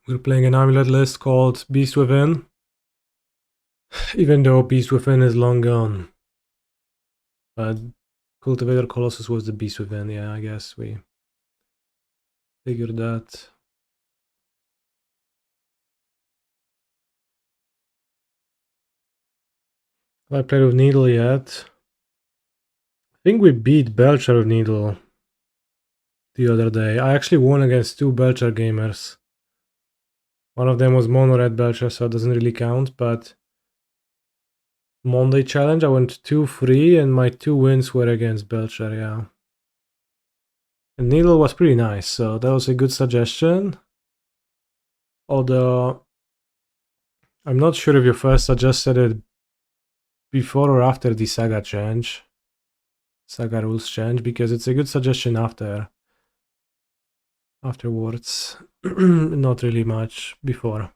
We're playing an Amulet list called Beast Within. Even though Beast Within is long gone. But Cultivator Colossus was the Beast Within, yeah, I guess we figured that. Have I played with Needle yet? I think we beat Belcher with Needle the other day. I actually won against two Belcher gamers. One of them was Mono Red Belcher, so it doesn't really count, but Monday challenge, I went 2-3 and my 2 wins were against Belcher, yeah. And Needle was pretty nice, so that was a good suggestion. Although, I'm not sure if you first suggested it before or after the Saga change. Saga rules change, because it's a good suggestion afterwards. Not really much before.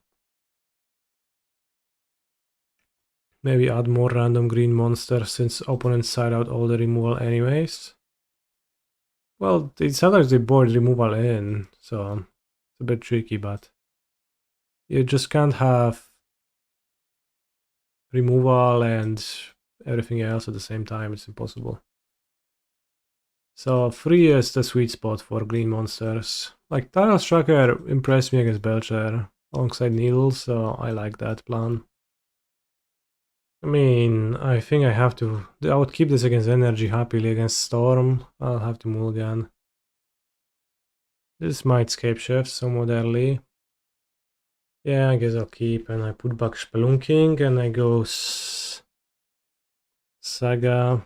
Maybe add more random green monsters since opponents side out all the removal anyways. Well, sometimes they board removal in, so it's a bit tricky, but you just can't have removal and everything else at the same time. It's impossible. So 3 is the sweet spot for green monsters. Like Tireless Tracker impressed me against Belcher alongside Needle, so I like that plan. I mean, I think I have to... I would keep this against Energy happily. Against Storm, I'll have to mulligan. This might Scapeshift somewhat early. Yeah, I guess I'll keep, and I put back Spelunking, and I go Saga.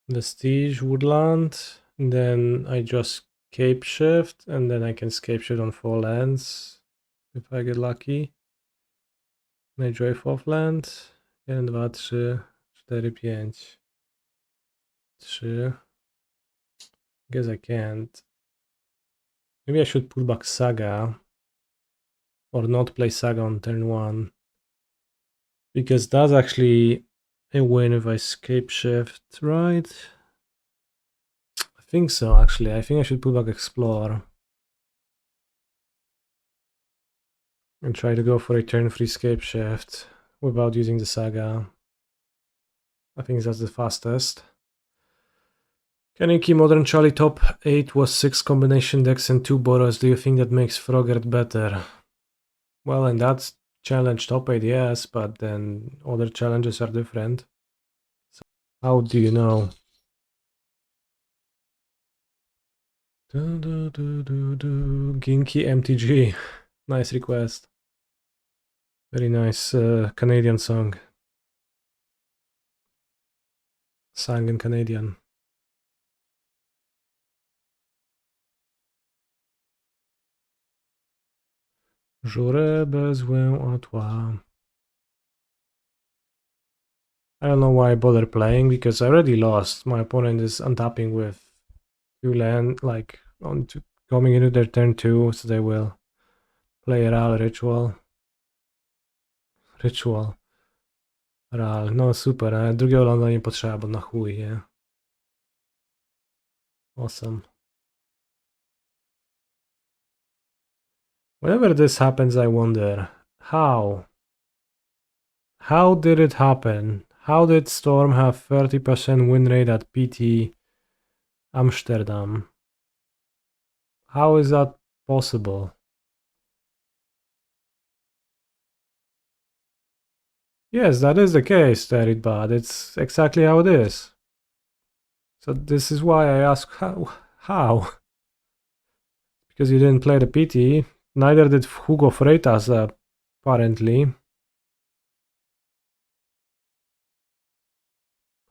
Vestige Woodland, and then I just Scapeshift, and then I can Scapeshift on 4 lands if I get lucky. I draw 4th land. 1, 2, 3, 4, 5. 3. Guess I can't. Maybe I should put back Saga. Or not play Saga on turn 1. Because that's actually a win if I Scapeshift, right? I think so, actually. I think I should put back Explore. And try to go for a turn-free Scapeshift without using the Saga. I think that's the fastest. Kaneki Modern Charlie top 8 was 6 combination decks and 2 Boros. Do you think that makes Frogert better? Well, in that challenge top 8, yes, but then other challenges are different. So how do you know? Ginky MTG. Nice request. Very nice Canadian song. Sang in Canadian. J'aurais besoin de toi. I don't know why I bother playing, because I already lost. My opponent is untapping with 2 land, like coming into their turn 2, so they will play Ral Ritual. Ral, no super, drugiego landa nie potrzeba, bo na chuj, yeah. Awesome. Whenever this happens, I wonder, how? How did it happen? How did Storm have 30% win rate at PT Amsterdam? How is that possible? Yes, that is the case, Teridbad. It's exactly how it is. So this is why I ask how? Because you didn't play the PT. Neither did Hugo Freitas, apparently.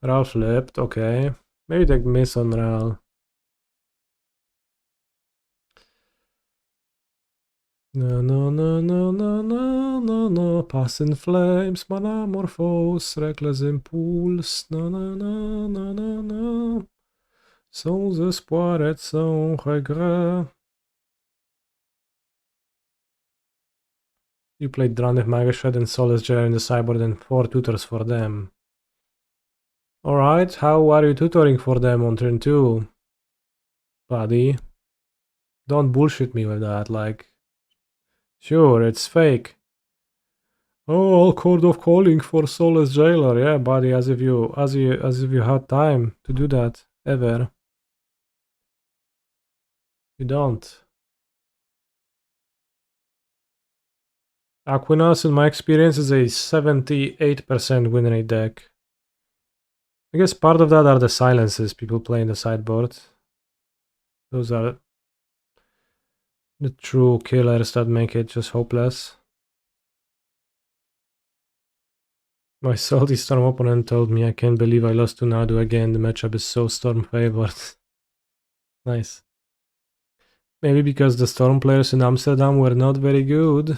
Ral flipped, okay. Maybe they miss on Ral. No. Pass in Flames, Manamorphose, Reckless Impulse. No. Sans espoir et sans regret. You played Drandef Magashed and Solace Jar in the sideboard and 4 tutors for them. Alright, how are you tutoring for them on turn 2? buddy. Don't bullshit me with that, like... Sure, it's fake. Oh, Court of Calling for Soulless Jailer. Yeah, buddy, as if you had time to do that ever. You don't. Aquinas, in my experience, is a 78% win rate deck. I guess part of that are the silences people play in the sideboard. Those are the true killers that make it just hopeless. My salty Storm opponent told me I can't believe I lost to Nadu again. The matchup is so Storm favored. Nice. Maybe because the Storm players in Amsterdam were not very good.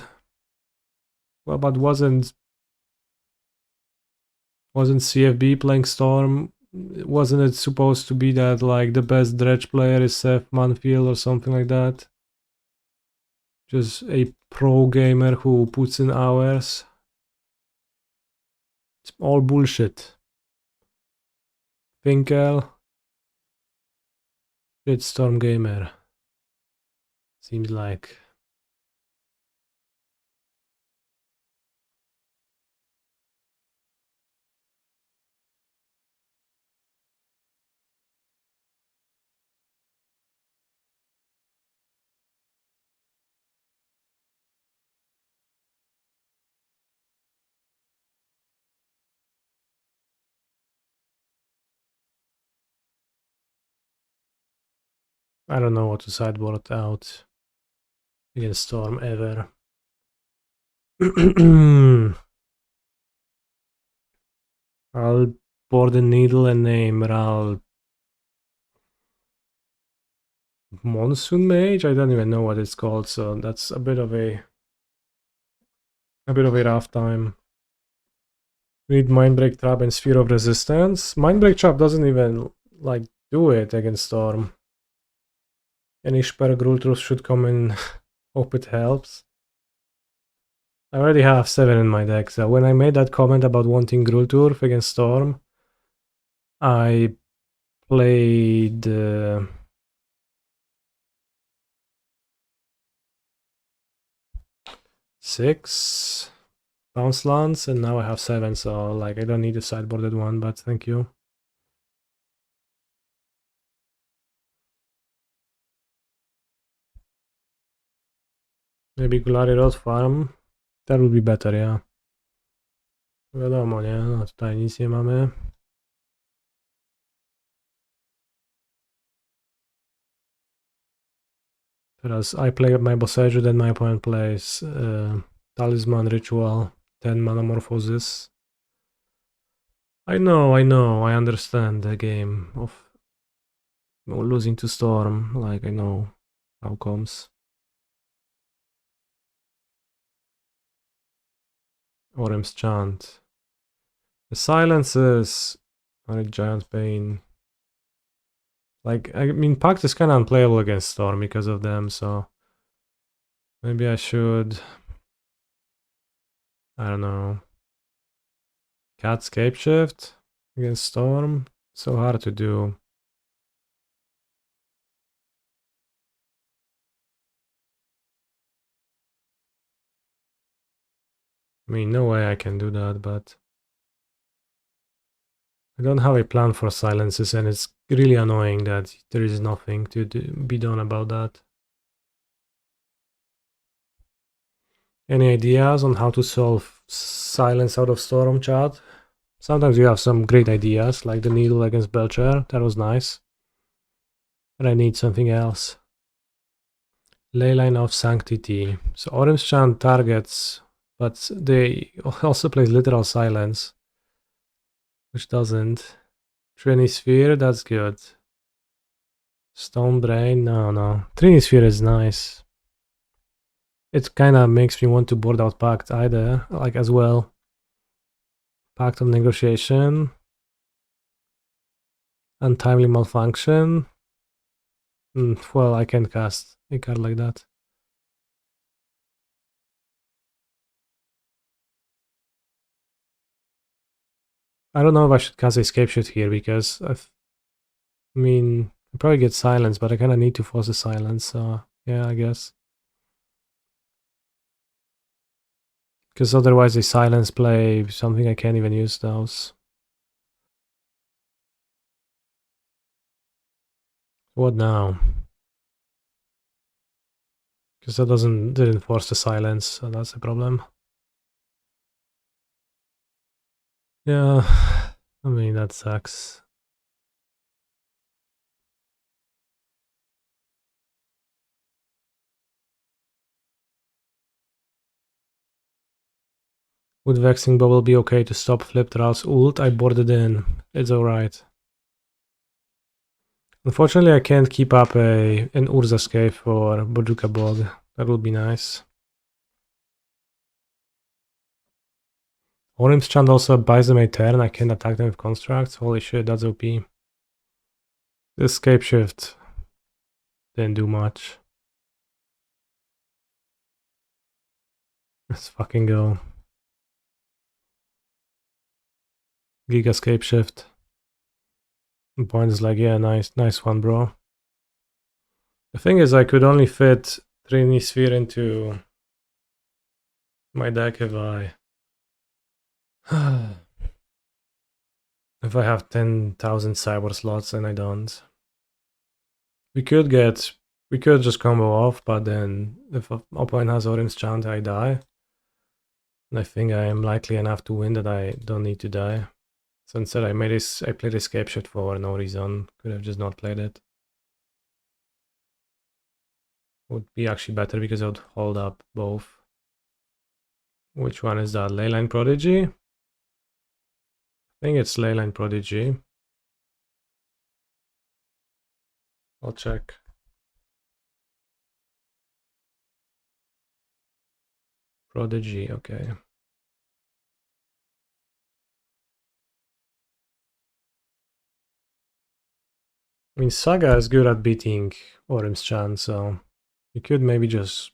Well, but wasn't CFB playing Storm? Wasn't it supposed to be that like the best dredge player is Seth Manfield or something like that? Just a pro gamer who puts in hours. It's all bullshit. Finkel. Shitstorm gamer. Seems like. I don't know what to sideboard out against Storm ever. I'll board a Needle and name Ral Monsoon Mage? I don't even know what it's called, so that's a bit of a rough time. Read Mindbreak Trap and Sphere of Resistance. Mindbreak Trap doesn't even like do it against Storm. Any Ishper Gruul Turf should come in. Hope it helps. I already have 7 in my deck, so when I made that comment about wanting Gruul Turf against Storm, I played 6 bounce lands, and now I have 7, so like I don't need a sideboarded one, but thank you. Maybe Glory Road Farm. That would be better, yeah. Wiadomo, nie? No tutaj nic nie mamy. Teraz I play my Boseiju, then my opponent plays Talisman, Ritual, 10 Metamorphosis. I know, I understand the game of losing to Storm, like I know outcomes. Orem's Chant. The silences are a giant pain. Like, I mean, Pact is kind of unplayable against Storm because of them, so maybe I should, I don't know, cat Scapeshift against Storm. So hard to do. I mean, no way I can do that, but I don't have a plan for silences, and it's really annoying that there is nothing to be done about that. Any ideas on how to solve silence out of Storm, chat? Sometimes you have some great ideas, like the Needle against Belcher. That was nice. But I need something else. Leyline of Sanctity. So Orange Chant targets, but they also plays Literal Silence, which doesn't. Trini Sphere, that's good. Stone Brain, no. Trini Sphere is nice. It kind of makes me want to board out Pact either, like as well. Pact of Negotiation. Untimely Malfunction. Well, I can cast a card like that. I don't know if I should cast Escape Shift here because I mean, I probably get silence, but I kind of need to force the silence, so yeah, I guess. Because otherwise they silence play something I can't even use those. What now? Because that didn't force the silence, so that's a problem. Yeah, I mean that sucks. Would Vexing Bauble be okay to stop Flip Thrall's ult? I boarded in. It's alright. Unfortunately, I can't keep up an Urza Scape for Bojuka Bog. That would be nice. Orim's Chant also buys them a turn. I can't attack them with constructs. Holy shit, that's OP. This Scapeshift didn't do much. Let's fucking go. Giga Scapeshift. The point is like, yeah, nice one, bro. The thing is, I could only fit Trini Sphere into my deck if I if I have 10,000 cyber slots and I don't. We could just combo off, but then if an opponent has Orim's Chant, I die. And I think I am likely enough to win that I don't need to die. So instead I played Scapeshift for no reason. Could have just not played it. Would be actually better because I would hold up both. Which one is that? Leyline Prodigy? I think it's Leyline Prodigy. I'll check. Prodigy, okay. I mean, Saga is good at beating Orim's Chant, so you could maybe just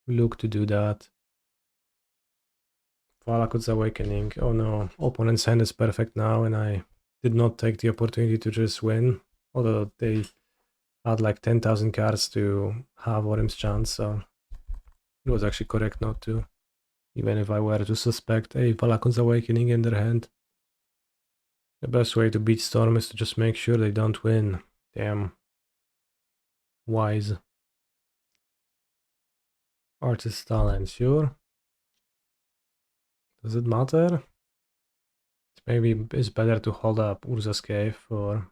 look to do that. Valakut's Awakening. Oh no, opponent's hand is perfect now, and I did not take the opportunity to just win. Although they had like 10,000 cards to have Orim's Chant, so it was actually correct not to. Even if I were to suspect a Valakut's Awakening in their hand. The best way to beat Storm is to just make sure they don't win. Damn. Wise. Artist talent, sure. Does it matter? Maybe it's better to hold up Urza's Cave, or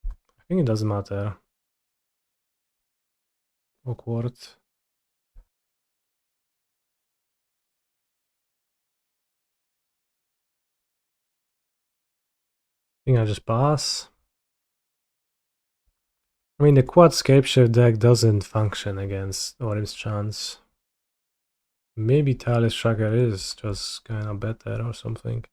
I think it doesn't matter. Awkward. I think I just pass. I mean, the quad Scapeshift deck doesn't function against Orim's Chance. Maybe Tireless Tracker is just kind of better or something.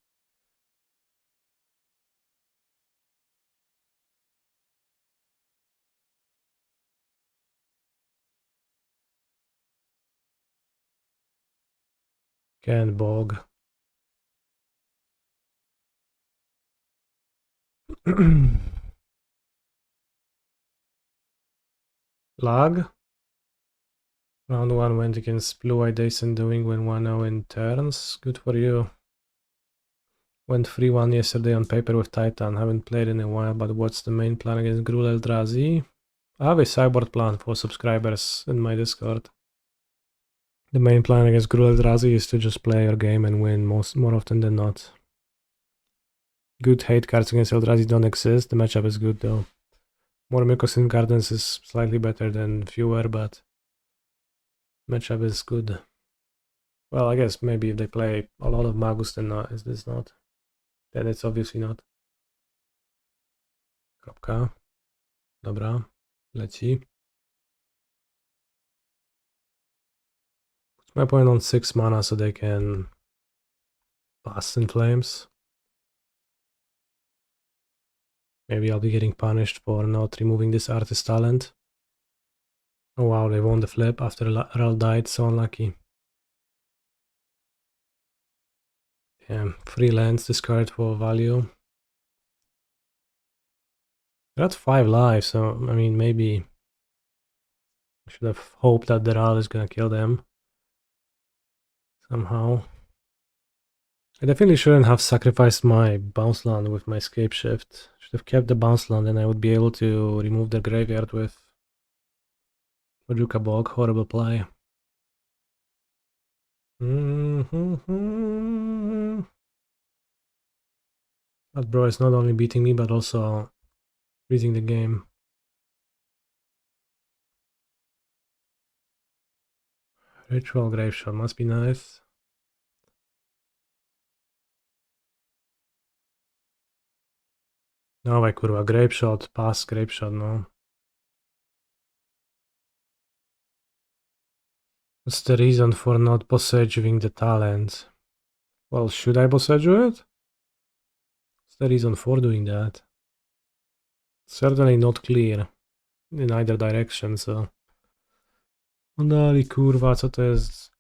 Can't bog. Lag. Round 1 went against Blue Eye Dason doing when 1-0 in turns. Good for you. Went 3-1 yesterday on paper with Titan. Haven't played in a while, but what's the main plan against Gruul Eldrazi? I have a sideboard plan for subscribers in my Discord. The main plan against Gruul Eldrazi is to just play your game and win more often than not. Good hate cards against Eldrazi don't exist. The matchup is good though. More Mycosynth Gardens is slightly better than fewer, but matchup is good. Well, I guess maybe if they play a lot of Magus, then not, is this not? Then it's obviously not. Kropka. Dobra. Leci. Puts my opponent on 6 mana so they can pass in flames. Maybe I'll be getting punished for not removing this artist talent. Oh wow, they won the flip after Ral died, so unlucky. Damn, 3 lands discarded for value. They're at 5 lives, so I mean maybe I should have hoped that the Ral is gonna kill them somehow. I definitely shouldn't have sacrificed my bounce land with my Scapeshift. Should have kept the bounce land and I would be able to remove the graveyard with Bojuka Bog. Horrible play. That bro is not only beating me but also freezing the game. Ritual Graveshot must be nice. Dawaj kurwa, Grapeshot, pass Grapeshot, no. What's the reason for not Boseijuing the talent? Well, should I Boseiju it? What's the reason for doing that? Certainly not clear in either direction, so... Dali kurwa, co to jest?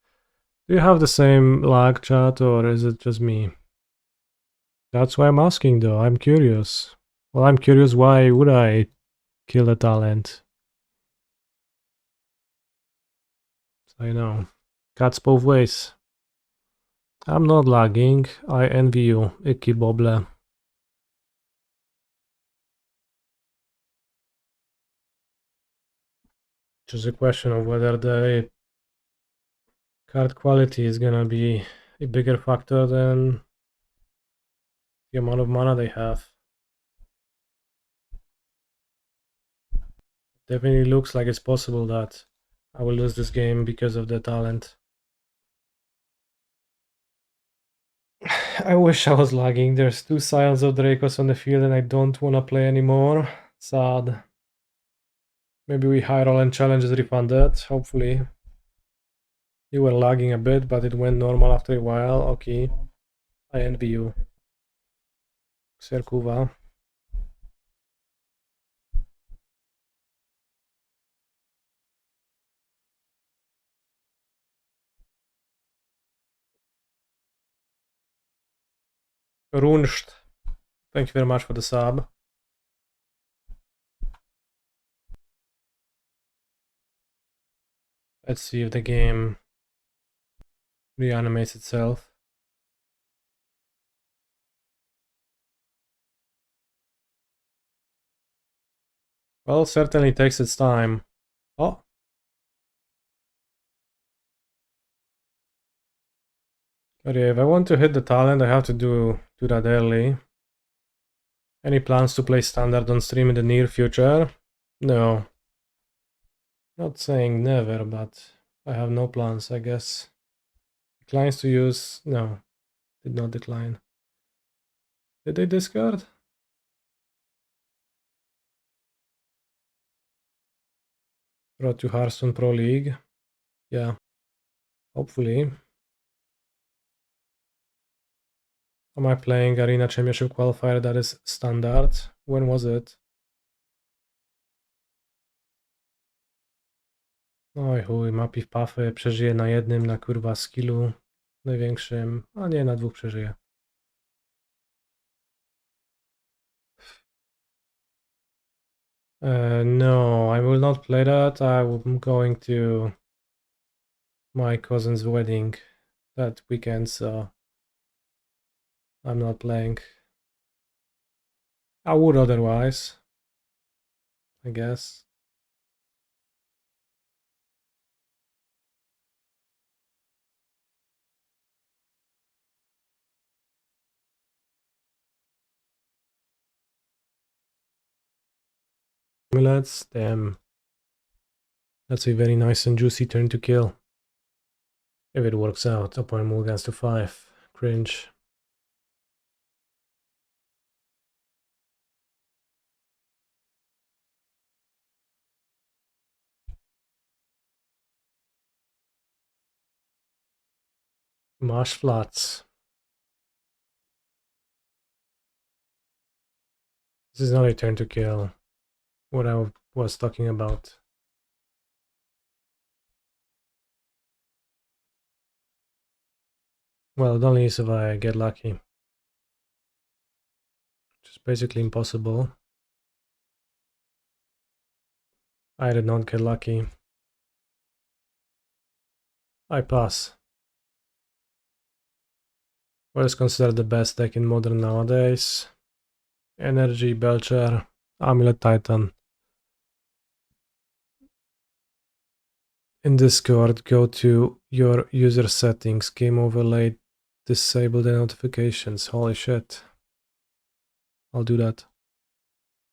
Do you have the same lag, chat, or is it just me? That's why I'm asking, though. I'm curious. Well, I'm curious why would I kill a talent? So you know. Cuts both ways. I'm not lagging. I envy you, Icky Bobble. Just a question of whether the card quality is gonna be a bigger factor than the amount of mana they have. Definitely looks like it's possible that I will lose this game because of the talent. I wish I was lagging. There's 2 Scions of Dracos on the field and I don't want to play anymore. Sad. Maybe we high roll and challenge is refunded, hopefully. You were lagging a bit, but it went normal after a while. Okay. I envy you. Serkuva. Runscht. Thank you very much for the sub. Let's see if the game reanimates itself. Well, certainly takes its time. Oh. Okay, if I want to hit the talent, I have to do that early. Any plans to play standard on stream in the near future? No. Not saying never, but I have no plans, I guess. Declines to use... No, did not decline. Did they discard? Brought to Hearthstone Pro League. Yeah, hopefully. Am I playing Arena Championship Qualifier that is standard? When was it? Oj chuj, Mapi w Pafy przeżyje na jednym, na kurwa skillu największym, a nie, na 2 przeżyje. No, I will not play that. I'm going to my cousin's wedding that weekend, so I'm not playing. I would otherwise, I guess. Amulets, damn. That's a very nice and juicy turn to kill. If it works out, opponent mulligans to 5. Cringe. Marsh Flats. This is not a turn to kill. What I was talking about. Well, it only is if I get lucky. Which is basically impossible. I did not get lucky. I pass. What is considered the best deck in Modern nowadays? Energy, Belcher, Amulet Titan. In Discord, go to your user settings, game overlay, disable the notifications. Holy shit. I'll do that.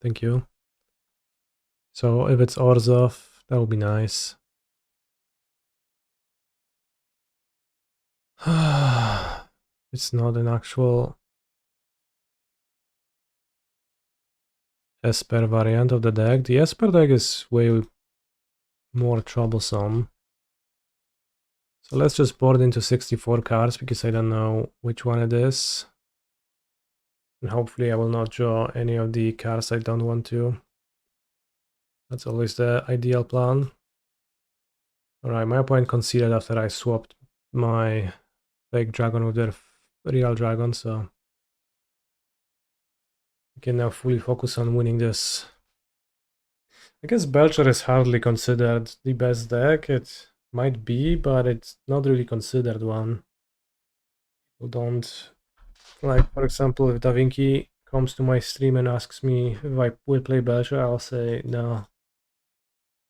Thank you. So if it's Urza, that would be nice. It's not an actual Esper variant of the deck. The Esper deck is way more troublesome. So let's just board into 64 cards because I don't know which one it is. And hopefully I will not draw any of the cards I don't want to. That's always the ideal plan. Alright, my opponent conceded after I swapped my fake dragon with their real dragon, so I can now fully focus on winning this. I guess Belcher is hardly considered the best deck. It might be, but it's not really considered one. People don't... Like, for example, if Da Vinci comes to my stream and asks me if I will play Belcher, I'll say no.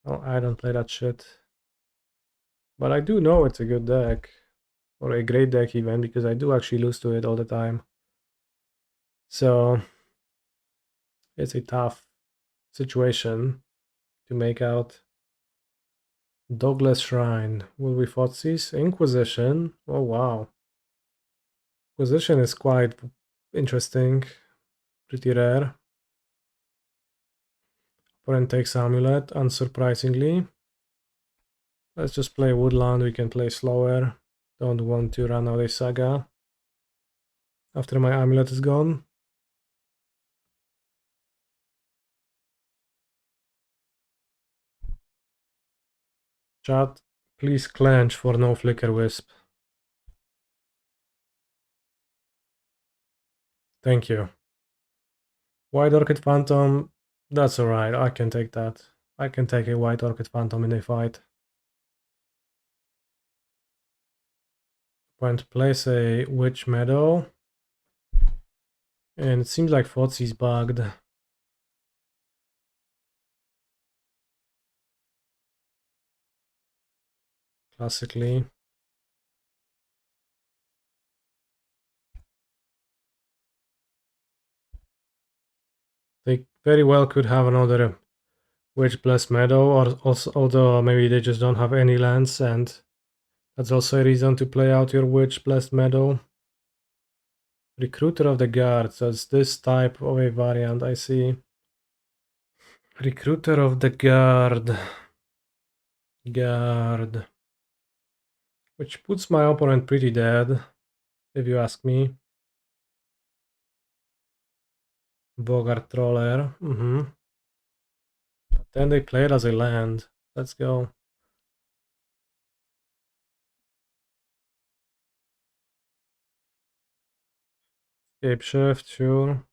I don't play that shit. But I do know it's a good deck. Or a great deck even, because I do actually lose to it all the time. So it's a tough situation to make out. Dogless Shrine. Will we Thoughtseize? Inquisition. Oh wow. Inquisition is quite interesting. Pretty rare. Opponent takes Amulet, unsurprisingly. Let's just play Woodland, we can play slower. Don't want to run out a Saga after my Amulet is gone. Chat, please clench for no Flicker Wisp. Thank you. White Orchid Phantom, that's alright, I can take that. I can take a White Orchid Phantom in a fight. Opponent plays a Witch Meadow. And it seems like Thoughtseize bugged. Classically. They very well could have another Witch Blessed Meadow, or also, although maybe they just don't have any lands, and that's also a reason to play out your Witch Blessed Meadow. Recruiter of the Guard, so it's this type of a variant, I see. Recruiter of the Guard. Which puts my opponent pretty dead, if you ask me. Bogart Troller. But then they play it as a land. Let's go. Scapeshift, sure.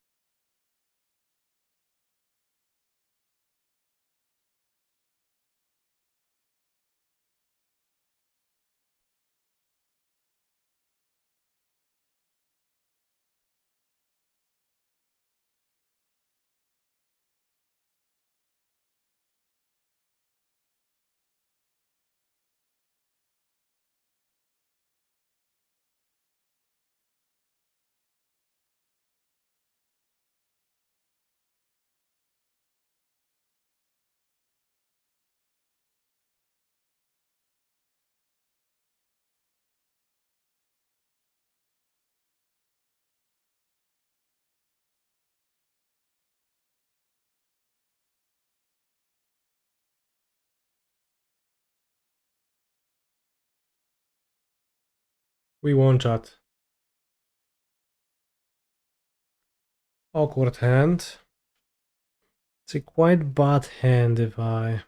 We won, chat. Awkward hand. It's a quite bad hand if I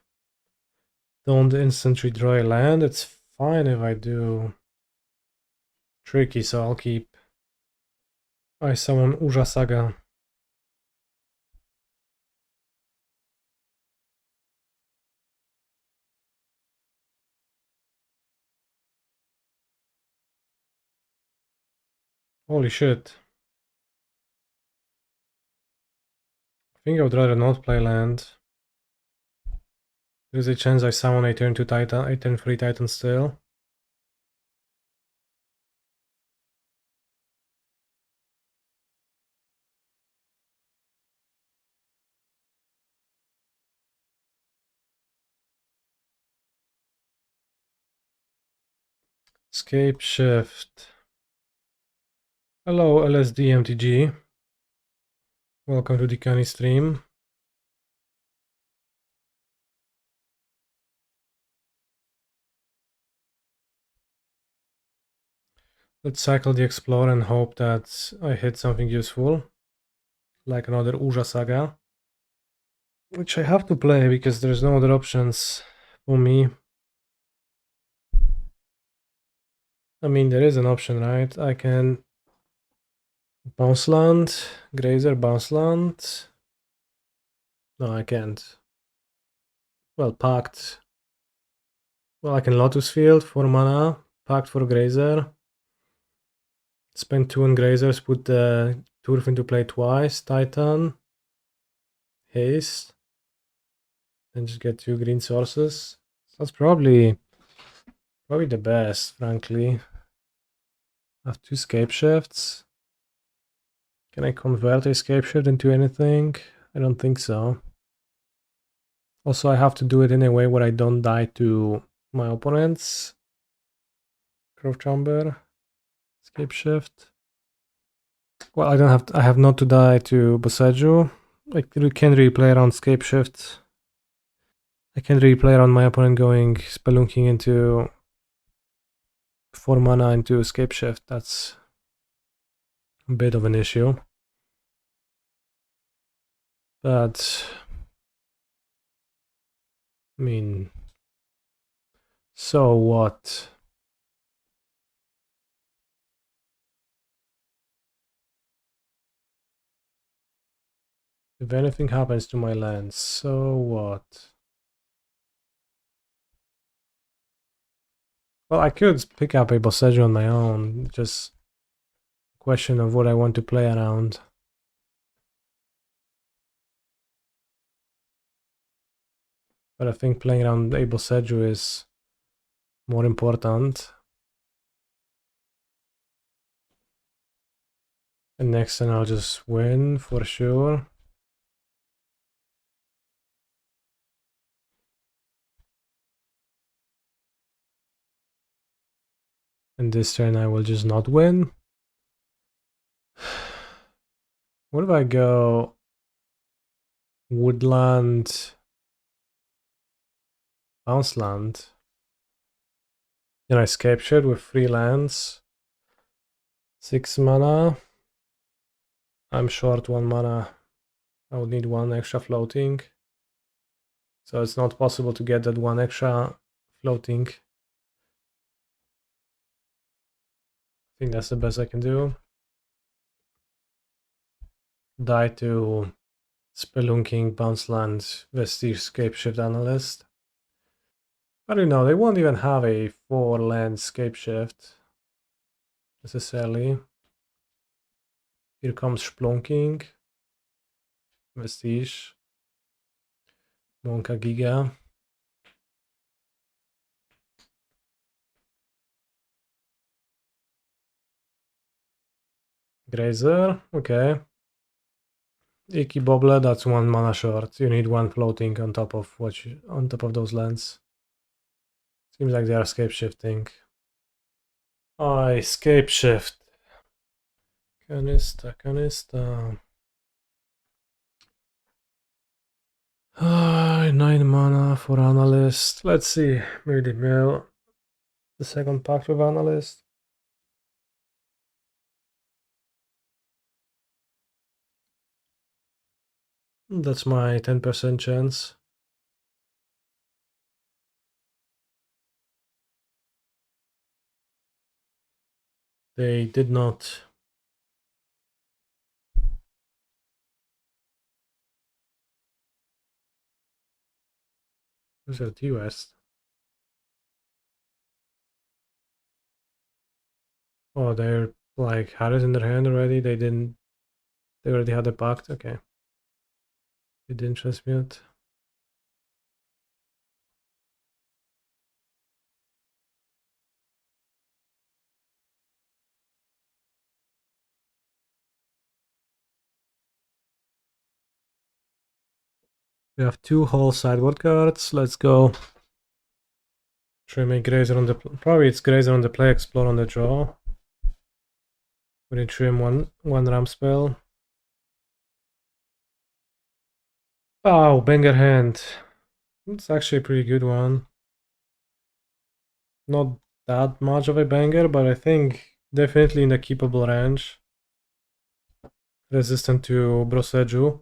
don't instantly draw a land. It's fine if I do. Tricky, so I'll keep. I summon Urza Saga. Holy shit. I think I would rather not play land. There's a chance I summon a turn 2 Titan, a turn 3 Titan still. Scapeshift. Hello LSD MTG. Welcome to the Canny stream. Let's cycle the Explorer and hope that I hit something useful. Like another Urza Saga. Which I have to play because there's no other options for me. I mean, there is an option, right? I can bounce land, Grazer, bounce land. No, I can't. Well, Pact. Well, I can Lotus Field for mana, Pact for Grazer. Spend 2 on Grazers, put the Turf into play twice, Titan. Haste. Then just get 2 green sources. That's probably the best, frankly. I have 2 Scapeshifts. Can I convert a Scapeshift into anything? I don't think so. Also, I have to do it in a way where I don't die to my opponents. Grove Chamber, Scapeshift. Well, I don't have. I have not to die to Boseiju. I can replay around Scapeshift. I can replay around my opponent going Spelunking into 4 mana into Scapeshift. That's a bit of an issue. But I mean, so what? If anything happens to my lands, so what? Well, I could pick up a Boseiju on my own, just a question of what I want to play around. But I think playing around a Boseiju is more important. And next turn I'll just win for sure. And this turn I will just not win. What if I go Woodland, Bounce Land? Then I Scapeshift with 3 lands. 6 mana. I'm short 1 mana. I would need 1 extra floating. So it's not possible to get that 1 extra floating. I think that's the best I can do. Die to Spelunking, Bounce Land, Vestige, Scapeshift Analyst. I don't know, they won't even have a 4 land Scapeshift necessarily. Here comes Spelunking, Vestige, Monka Giga. Grazer, okay. Icky Bobble, that's 1 mana short. You need 1 floating on top of those lands. Seems like they are scape shifting. I scape shift. Canista. 9 mana for Analyst. Let's see. Maybe mill the second pact with Analyst. That's my 10% chance. They did not. Who's at West? Oh, they're like had it in their hand already. They didn't. They already had the Pact. Okay. They didn't transmute. We have 2 whole sideboard cards. Let's go. Try make Grazer on the probably it's Grazer on the play, Explore on the draw. We need trim one ramp spell. Oh, banger hand. It's actually a pretty good one. Not that much of a banger, but I think definitely in the keepable range. Resistant to Boseiju.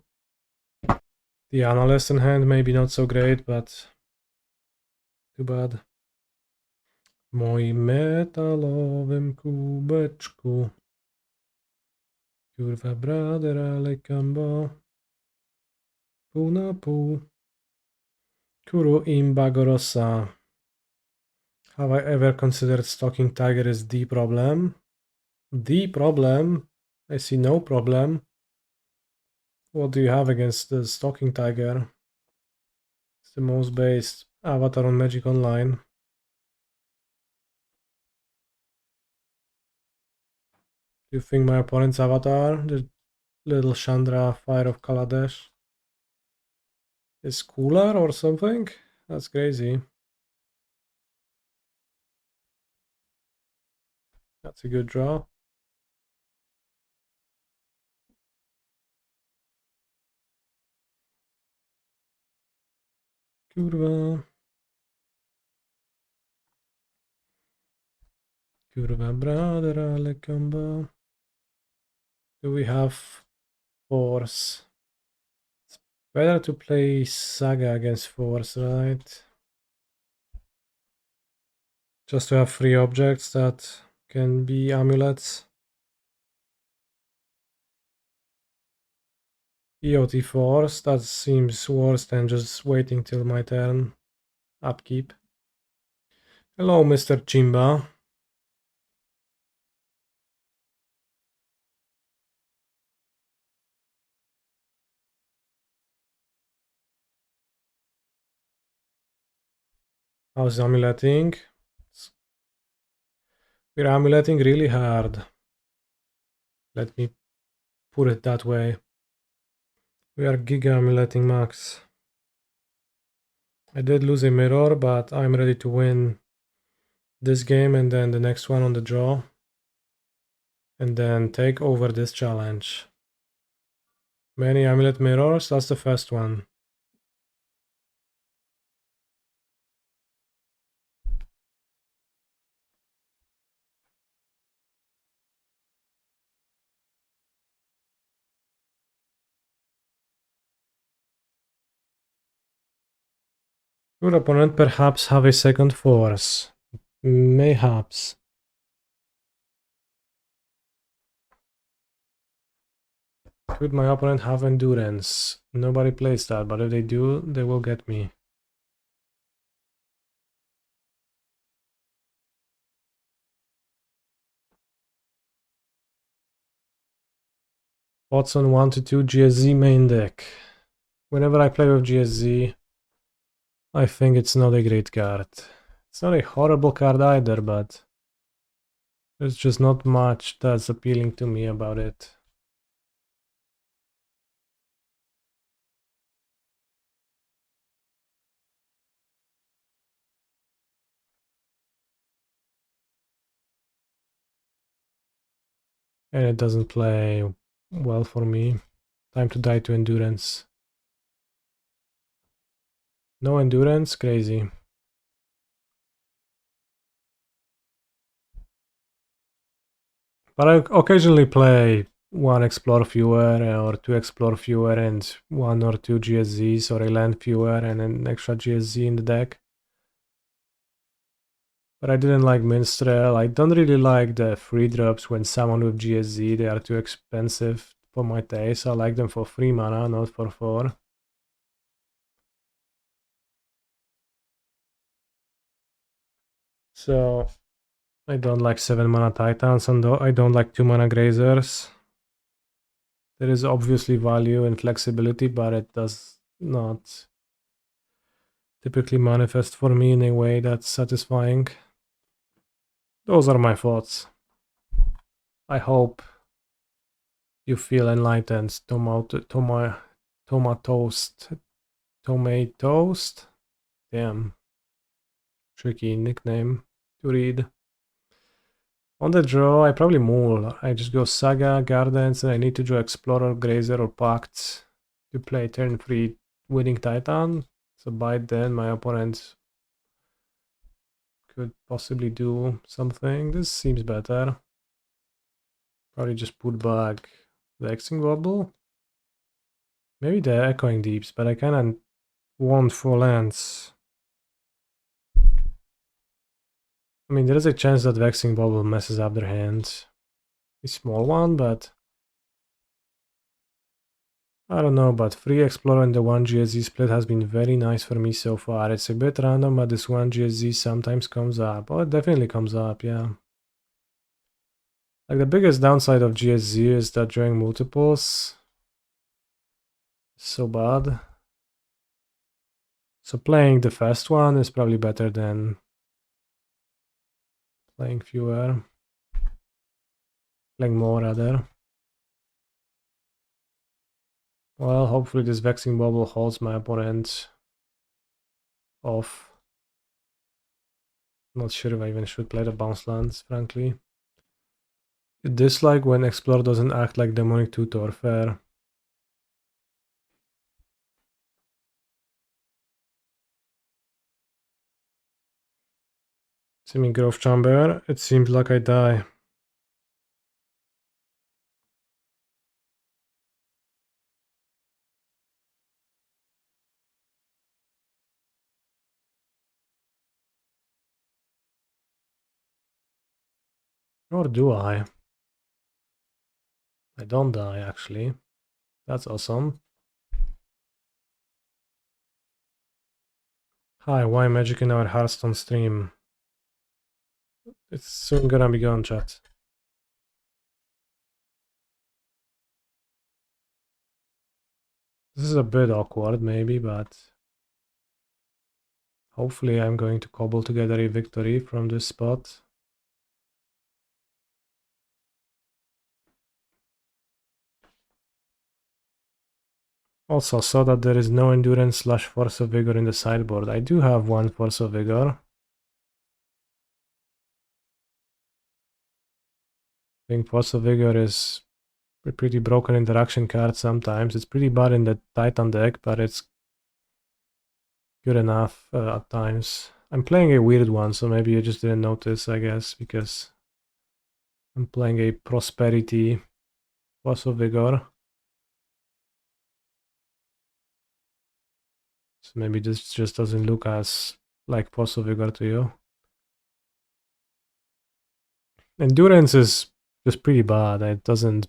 The Analyst in hand maybe not so great, but too bad. W moim metalowym kubeczku. Kurwa brother, ale combo. Pół na pół. Kuru imba gorosa. Have I ever considered Stalking Tiger as the problem? The problem? I see no problem. What do you have against the Stalking Tiger? It's the most based avatar on Magic Online. Do you think my opponent's avatar, the little Chandra Fire of Kaladesh, is cooler or something? That's crazy. That's a good draw. Kurwa. Kurwa brother, ale combo. Do we have Force? It's better to play Saga against Force, right? Just to have 3 objects that can be amulets. EOT Force, that seems worse than just waiting till my turn. Upkeep. Hello, Mr. Chimba. How's amuleting? We're amuleting really hard. Let me put it that way. We are giga amuleting max. I did lose a mirror, but I'm ready to win this game and then the next one on the draw. And then take over this challenge. Many amulet mirrors, that's the first one. Your opponent perhaps have a second force. Mayhaps. Could my opponent have endurance? Nobody plays that, but if they do, they will get me. What's on 1 to 2 GSZ main deck? Whenever I play with GSZ, I think it's not a great card. It's not a horrible card either, but there's just not much that's appealing to me about it. And it doesn't play well for me. Time to die to endurance. No endurance? Crazy. But I occasionally play 1 Explore Fewer or 2 Explore Fewer and 1 or 2 GSZs or a Land Fewer and an extra GSZ in the deck. But I didn't like Minstrel. I don't really like the free drops when someone with GSZ, they are too expensive for my taste. I like them for 3 mana, not for 4. So I don't like 7 mana Titans, and I don't like 2 mana Grazers. There is obviously value in flexibility, but it does not typically manifest for me in a way that's satisfying. Those are my thoughts. I hope you feel enlightened. Tomatoast. Damn. Tricky nickname to read. On the draw, I probably mull. I just go Saga, Gardens, and I need to draw Explorer, Grazer, or Pact to play turn 3 winning Titan. So by then, my opponent could possibly do something. This seems better. Probably just put back the Vexing Bauble. Maybe the Echoing Deeps, but I kinda want 4 lands. I mean, there is a chance that Vexing Bauble messes up their hand. A small one, but I don't know, but 3 Explorer and the 1 GSZ split has been very nice for me so far. It's a bit random, but this 1 GSZ sometimes comes up. Oh, it definitely comes up, yeah. Like, the biggest downside of GSZ is that drawing multiples is so bad. So playing the first one is probably better than playing fewer. Playing more, rather. Well, hopefully this Vexing Bauble holds my opponent off. Not sure if I even should play the bounce lands, frankly. You dislike when Explorer doesn't act like Demonic Tutor, fair. Simic Growth Chamber, it seems like I die. Or do I? I don't die, actually. That's awesome. Hi, why magic in our Hearthstone stream? It's soon gonna be gone, chat. This is a bit awkward, maybe, but hopefully I'm going to cobble together a victory from this spot. Also saw that there is no endurance / force of vigor in the sideboard. I do have one force of vigor. I think force of vigor is a pretty broken interaction card sometimes. It's pretty bad in the Titan deck, but it's good enough at times. I'm playing a weird one, so maybe you just didn't notice, I guess, because I'm playing a Prosperity Force of Vigor. So maybe this just doesn't look as like Force of Vigor to you. Endurance is just pretty bad. It doesn't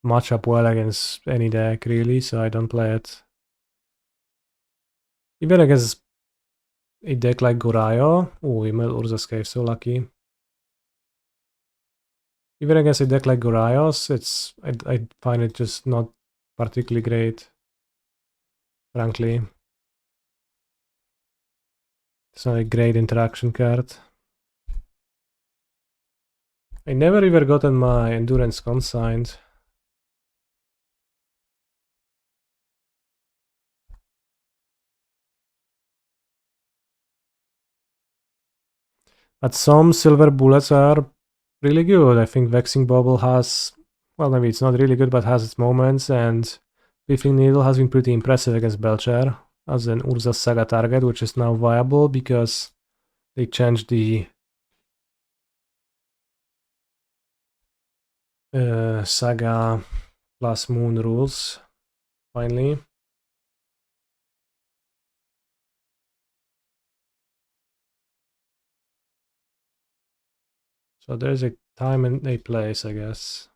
match up well against any deck, really, so I don't play it. Even against a deck like Gorayo. Oh, email Urza's Cave, so lucky. Even against a deck like Gorayos, I find it just not particularly great, frankly. It's not a great interaction card. I never ever gotten my endurance consigned. But some silver bullets are really good. I think Vexing Bauble has, well, maybe it's not really good, but has its moments, and Piffling Needle has been pretty impressive against Belcher as an Urza Saga target, which is now viable because they changed the Saga plus Moon rules, finally. So there's a time and a place, I guess.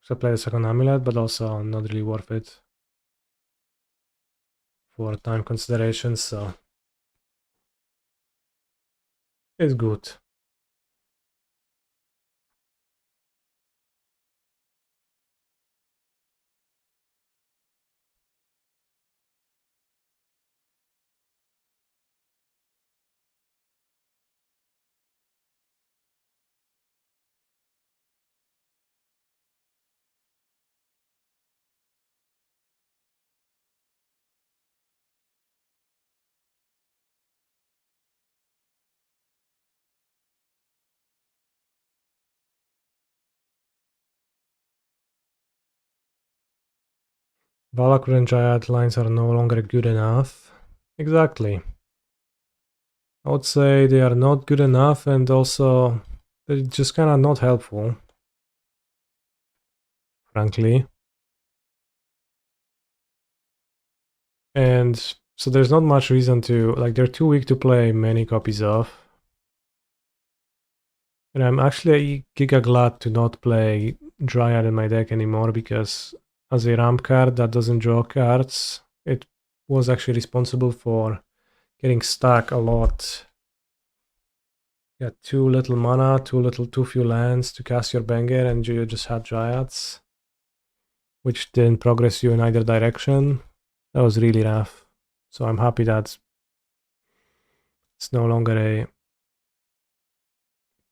So I play the second Amulet, but also not really worth it for time considerations, so it's good. Valakut and Giant lines are no longer good enough. Exactly. I would say they are not good enough, and also they're just kind of not helpful, frankly. And so there's not much reason to, like, they're too weak to play many copies of. And I'm actually giga glad to not play Dryad in my deck anymore, because as a ramp card that doesn't draw cards, it was actually responsible for getting stuck a lot. You got too little mana, too few lands to cast your banger, and you just had Dryads, which didn't progress you in either direction. That was really rough. So I'm happy that it's no longer a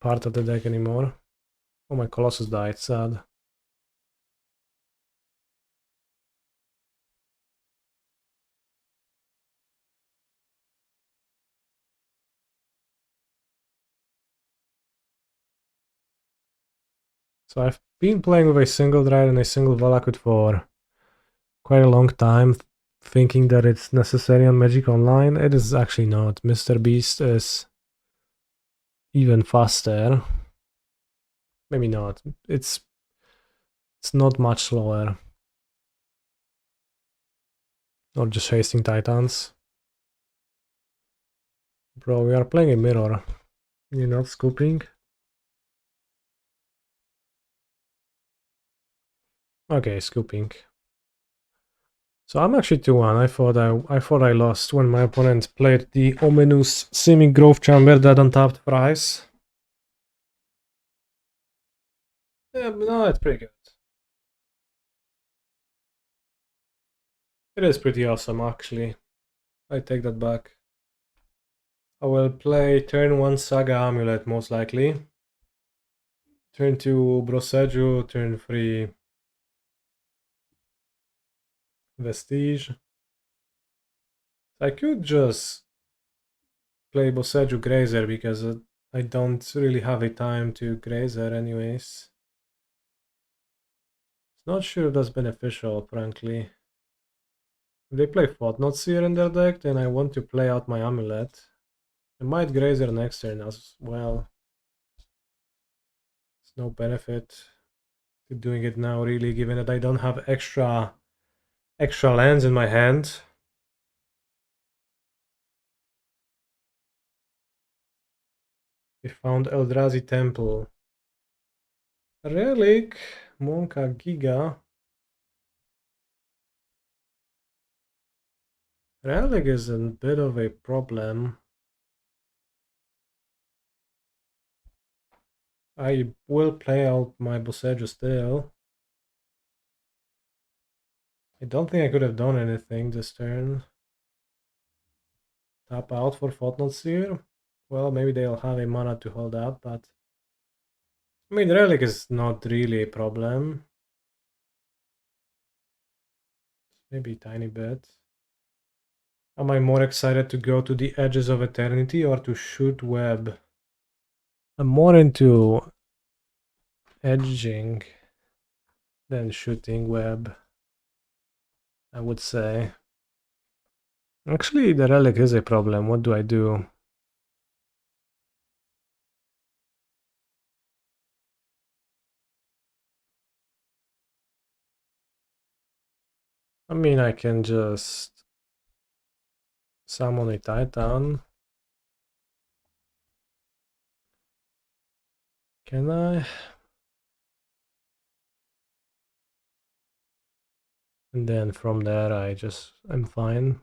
part of the deck anymore. Oh, my Colossus died, sad. So I've been playing with a single Dryad and a single Valakut for quite a long time, thinking that it's necessary on Magic Online. It is actually not. Mr. Beast is even faster. Maybe not. It's not much slower. Or just chasing Titans. Bro, we are playing a mirror. You're not scooping? Okay, scooping. So I'm actually 2-1. I thought I lost when my opponent played the ominous Simic Growth Chamber that untapped Price. Yeah, but no, it's pretty good. It is pretty awesome, actually. I take that back. I will play turn 1 Saga Amulet, most likely. Turn 2 Boseiju, turn 3 Vestige. I could just play Boseiju Grazer, because I don't really have a time to Grazer anyways. Not sure if that's beneficial, frankly. If they play Thought-Knot Seer in their deck, then I want to play out my Amulet. I might Grazer next turn as well. There's no benefit to doing it now, really, given that I don't have extra lands in my hand. We found Eldrazi Temple. Relic, Monka Giga. Relic is a bit of a problem. I will play out my Boseiju still. I don't think I could have done anything this turn. Tap out for Thought-Knot Seer. Well, maybe they'll have a mana to hold out, but I mean, Relic is not really a problem. Maybe a tiny bit. Am I more excited to go to the edges of eternity or to shoot web? I'm more into edging than shooting web, I would say. Actually, the relic is a problem. What do I do? I mean, I can just summon a Titan. Can I? And then from there I'm fine.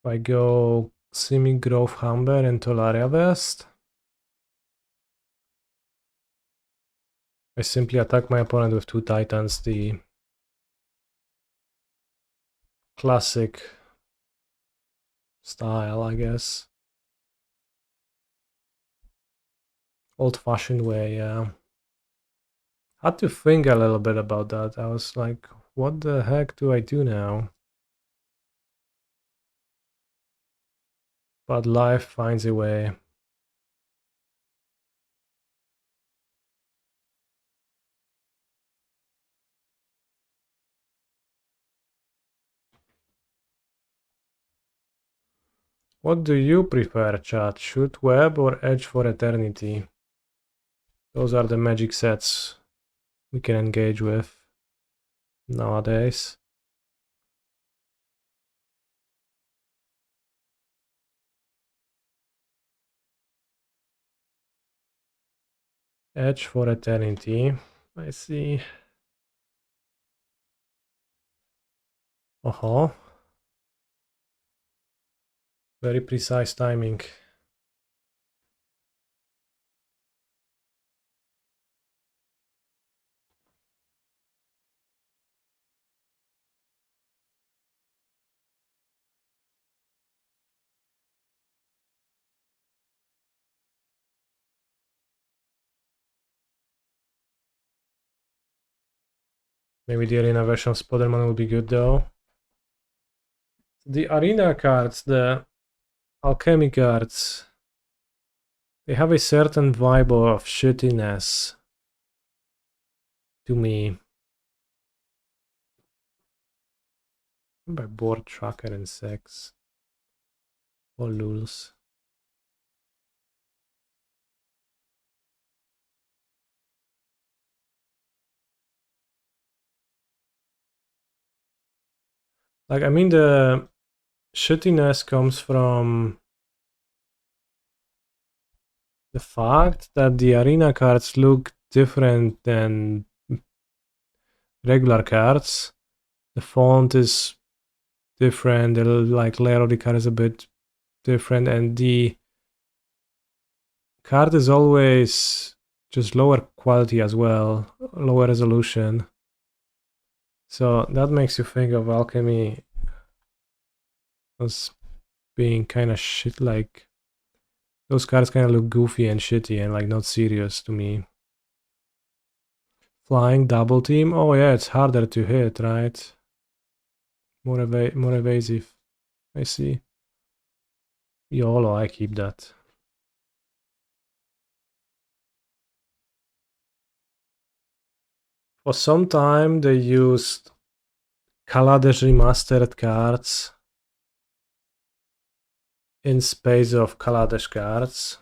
I go Simic, Grove, Hanweir, and Tolaria West. I simply attack my opponent with 2 Titans, the classic style, I guess. Old-fashioned way, yeah. Had to think a little bit about that. I was like, what the heck do I do now? But life finds a way. What do you prefer, chat? Shoot Web or Edge for Eternity? Those are the magic sets we can engage with nowadays. Edge for Eternity. I see. Uh-huh. Very precise timing. Maybe the arena version of Spider-Man will be good though. The arena cards, the alchemy cards, they have a certain vibe of shittiness to me. By board tracker and sex. Or lulz. Like, I mean, the shittiness comes from the fact that the arena cards look different than regular cards. The font is different, the like layout of the card is a bit different, and the card is always just lower quality as well, lower resolution. So that makes you think of alchemy as being kind of shit, like those cards kind of look goofy and shitty and like not serious to me. Flying double team, oh yeah, it's harder to hit, right? More evasive. I see. YOLO, I keep that. For some time they used Kaladesh remastered cards in space of Kaladesh cards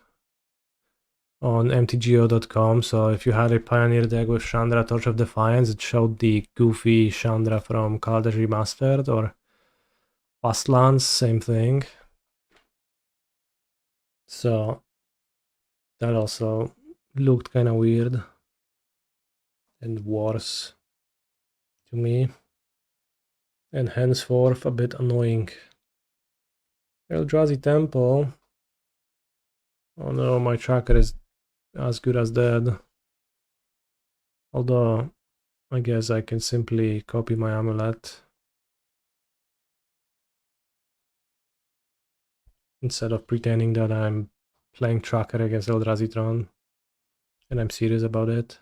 on MTGO.com. So if you had a Pioneer deck with Chandra Torch of Defiance, it showed the goofy Chandra from Kaladesh Remastered, or Pastlands, same thing. So that also looked kind of weird and worse to me, and henceforth a bit annoying. Eldrazi Temple. Oh no, my tracker is as good as dead. Although, I guess I can simply copy my amulet instead of pretending that I'm playing tracker against Eldrazi and I'm serious about it.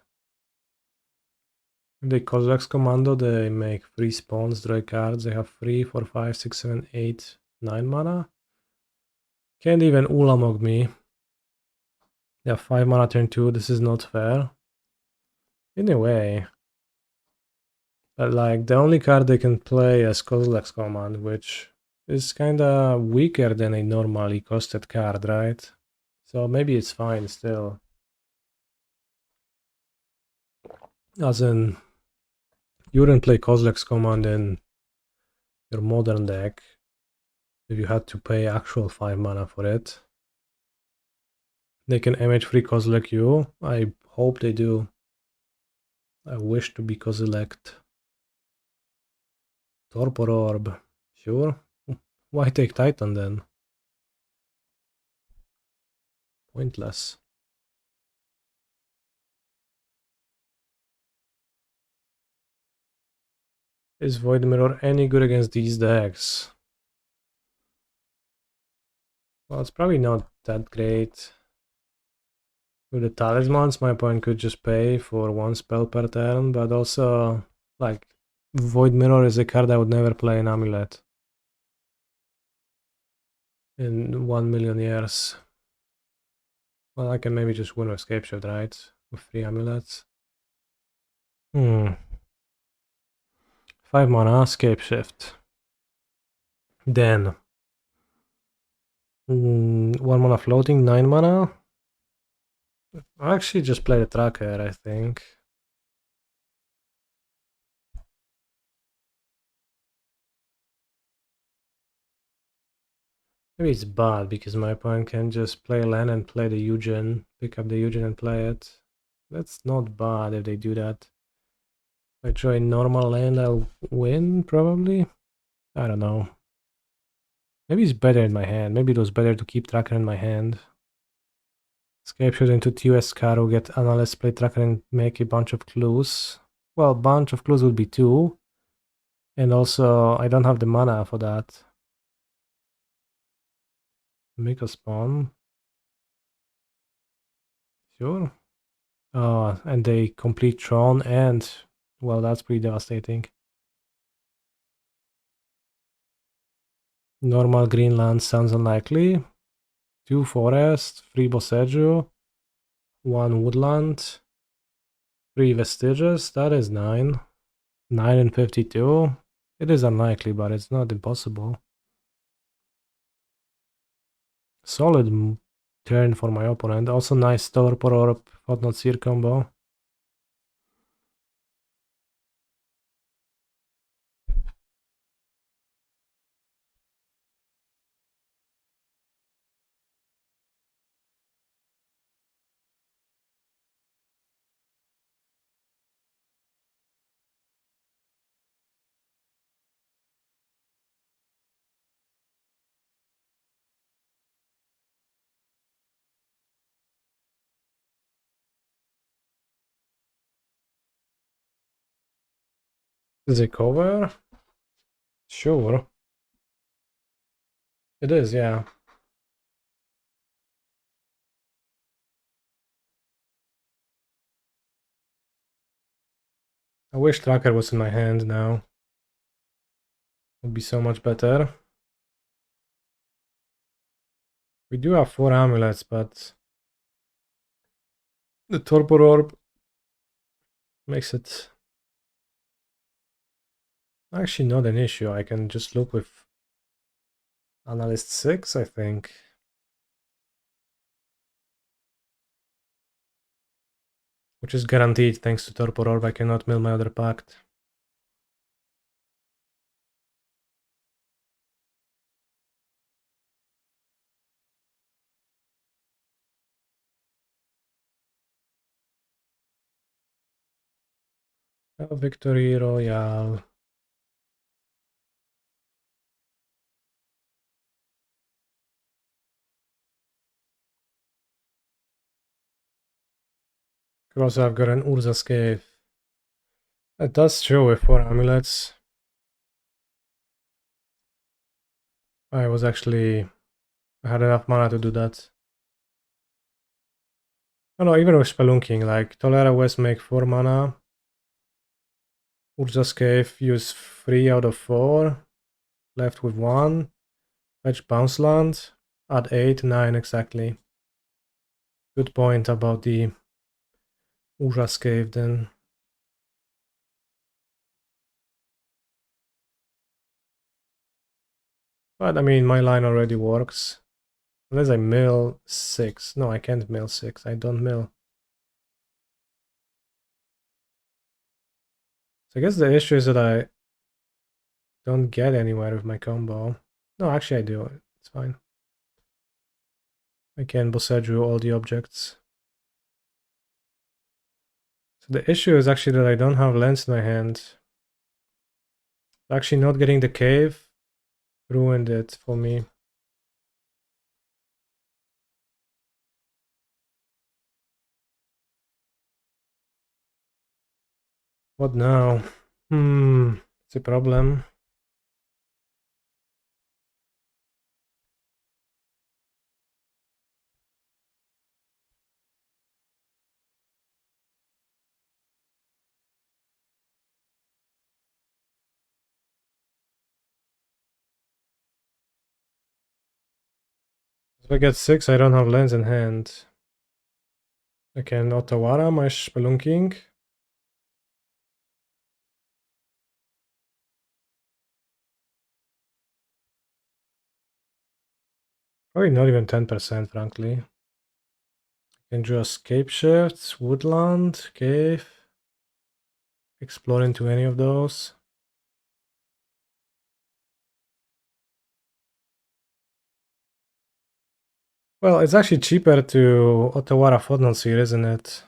In the Kozak's commando, they make 3 spawns, draw cards. They have 3, 4, 5, 6, 7, 8, 9 mana. Can't even Ulamog me. They have 5 mana turn 2. This is not fair. In a way. But like, the only card they can play is Kozak's command, which is kinda weaker than a normally costed card, right? So maybe it's fine still. As in, you wouldn't play Kozak's command in your modern deck if you had to pay actual 5 mana for it. They can MH3 Kozilek you. I hope they do. I wish to be Kozileked. Torpor Orb. Sure. Why take Titan then? Pointless. Is Void Mirror any good against these decks? Well, it's probably not that great. With the talismans, my opponent could just pay for one spell per turn, but also, like, Void Mirror is a card I would never play in Amulet. In 1,000,000 years. Well, I can maybe just win with Scapeshift, right? With 3 amulets. 5 mana, Scapeshift. Then 1 mana floating, 9 mana. I'll actually just play the tracker, I think. Maybe it's bad because my opponent can just play land and play the Eugen, pick up the Eugen and play it. That's not bad if they do that. If I try normal land, I'll win, probably. I don't know. Maybe it's better in my hand. Maybe it was better to keep tracker in my hand. Scapeshift into TOS card will get Analyst, play tracker and make a bunch of clues. Well, bunch of clues would be 2. And also, I don't have the mana for that. Make a spawn. Sure. And they complete Tron and, well, that's pretty devastating. Normal Greenland sounds unlikely. 2 forest, 3 Boseiju, 1 woodland, 3 vestiges, that is 9. 9 and 52. It is unlikely, but it's not impossible. Solid turn for my opponent. Also nice Torpor Orb, Hot Not Seer combo. Is it cover? Sure. It is, yeah. I wish Tracker was in my hand now. Would be so much better. We do have 4 amulets, but the Torpor Orb makes it actually not an issue. I can just look with Analyst 6, I think. Which is guaranteed thanks to Torpor Orb. I cannot mill my other Pact. Victory Royale. Also, I've got an Urza Scape. It does show with 4 amulets. I had enough mana to do that. Oh no, even with Spelunking, like Tolaria West make 4 mana. Urza Scape use 3 out of 4. Left with 1. Fetch Bounce Land. Add 8, 9 exactly. Good point about the Urza Scape then. But I mean, my line already works. Unless I mill 6. No, I can't mill 6. I don't mill. So I guess the issue is that I don't get anywhere with my combo. No, actually I do. It's fine. I can Boseiju all the objects. So the issue is actually that I don't have lands in my hand. Actually not getting the cave ruined it for me. What now? It's a problem. If I get 6, I don't have lands in hand. I can Otawara my Spelunking. Probably not even 10%, frankly. I can just Scapeshift, Woodland, Cave. Explore into any of those. Well, it's actually cheaper to Otawara Fodnalsir, isn't it?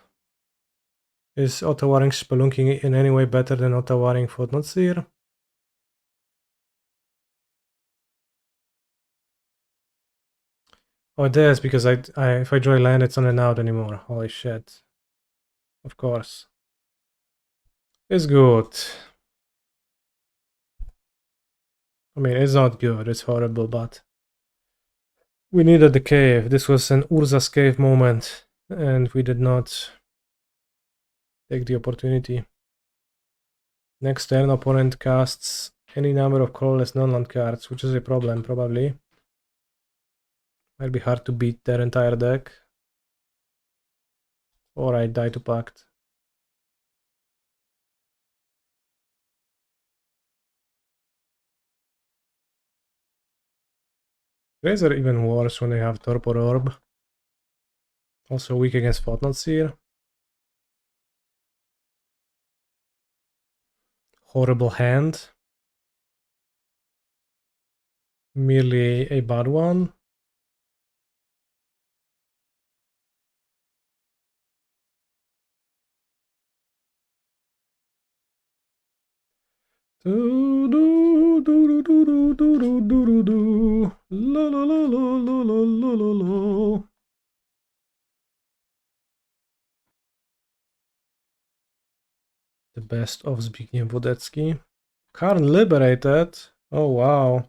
Is Otawaring Spelunking in any way better than Otawaring Fodnalsir? Oh, it is, because if I draw land, it's not an out anymore. Holy shit. Of course. It's good. I mean, it's not good, it's horrible, but we needed the cave. This was an Urza's cave moment, and we did not take the opportunity. Next turn, opponent casts any number of colorless non-land cards, which is a problem, probably. Might be hard to beat their entire deck. Or I die to Pact. Grazer are even worse when they have Torpor Orb. Also weak against Fotnalseer. Horrible hand. Merely a bad one. Do do do do do do do do do do. La la la la la la la la. The best of Zbigniew Wodecki. Karn liberated. Oh wow.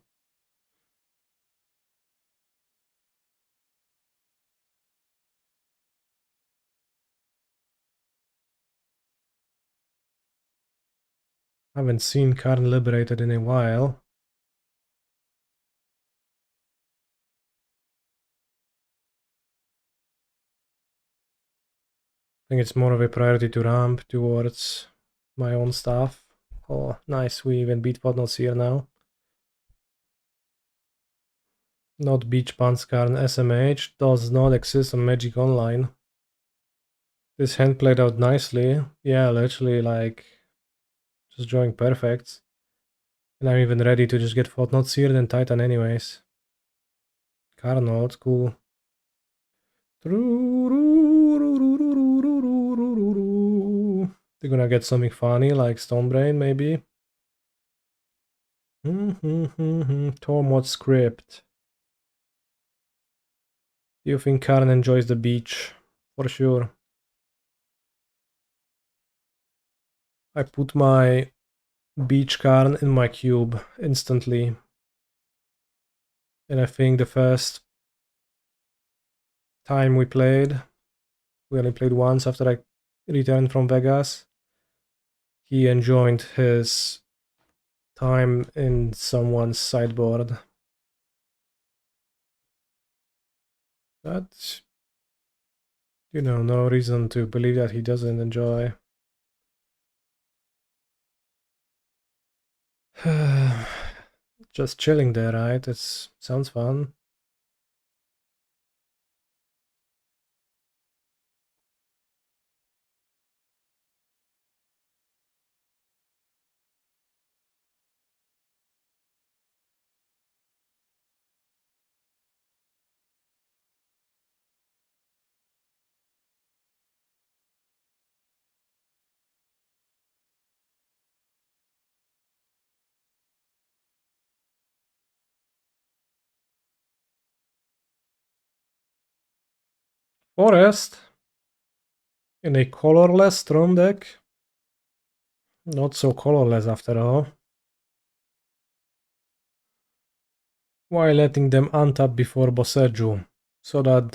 Haven't seen Karn liberated in a while. I think it's more of a priority to ramp towards my own stuff. Oh, nice. We even beat Podnals now. Not Beach Panskarn SMH does not exist on Magic Online. This hand played out nicely. Yeah, literally like just drawing perfects. And I'm even ready to just get Fortnite Seer than Titan anyways. Carnot, cool. They're gonna get something funny like Stonebrain maybe. Tormod script. Do you think Karn enjoys the beach? For sure. I put my beach Karn in my cube instantly. And I think the first time we played, we only played once after I returned from Vegas. He enjoyed his time in someone's sideboard. But, you know, no reason to believe that he doesn't enjoy. Just chilling there, right? It sounds fun. Forest in a colorless Storm deck. Not so colorless after all. Why letting them untap before Boseiju so that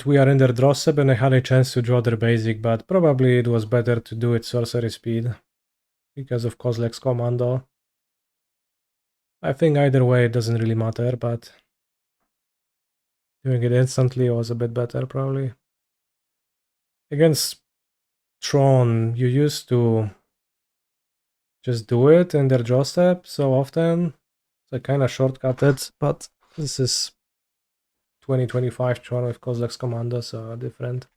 we are in their draw step and I had a chance to draw their basic, but probably it was better to do it sorcery speed because of Kozilek's commando. I think either way it doesn't really matter, but doing it instantly was a bit better probably. Against Tron, you used to just do it in their draw step so often. So I kind of shortcutted, but this is 2025 Tron with Kozilek's commando, so different.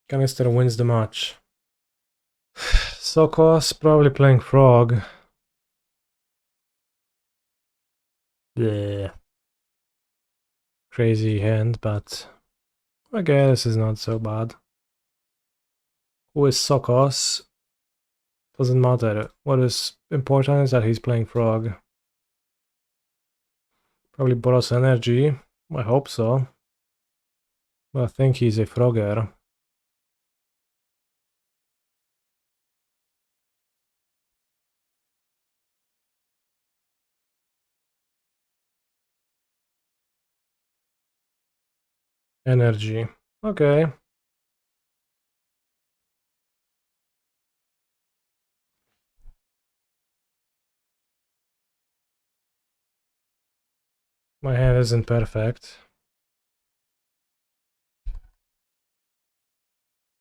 Canister wins the match. Sokos probably playing Frog. Yeah. Crazy hand, but I guess it's not so bad. Who is Sokos? Doesn't matter. What is important is that he's playing Frog. Probably borrows energy. I hope so. But I think he's a Frogger. Energy. Okay. My hand isn't perfect.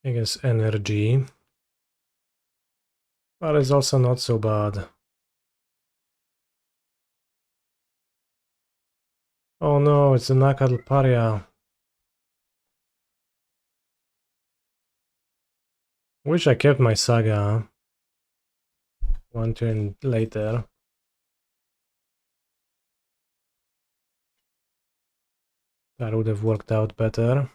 I guess energy. But it's also not so bad. Oh no, it's a Nakadl Paria. Wish I kept my Saga. One turn later. That would have worked out better.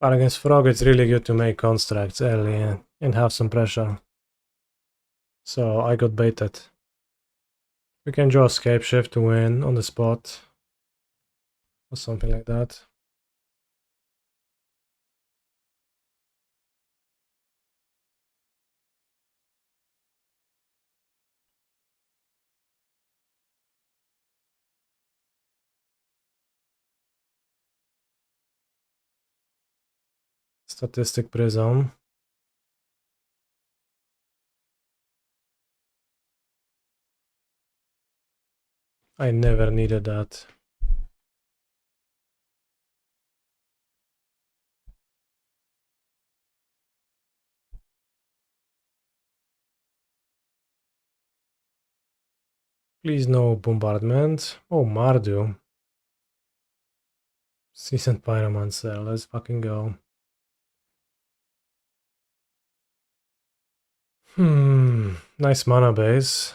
But against Frog, it's really good to make constructs early and have some pressure. So I got baited. We can draw Scapeshift to win on the spot. Or something like that. Statistic Prism. I never needed that. Please no bombardment. Oh, Mardu. Seasoned Pyromancer. Let's fucking go. Nice mana base.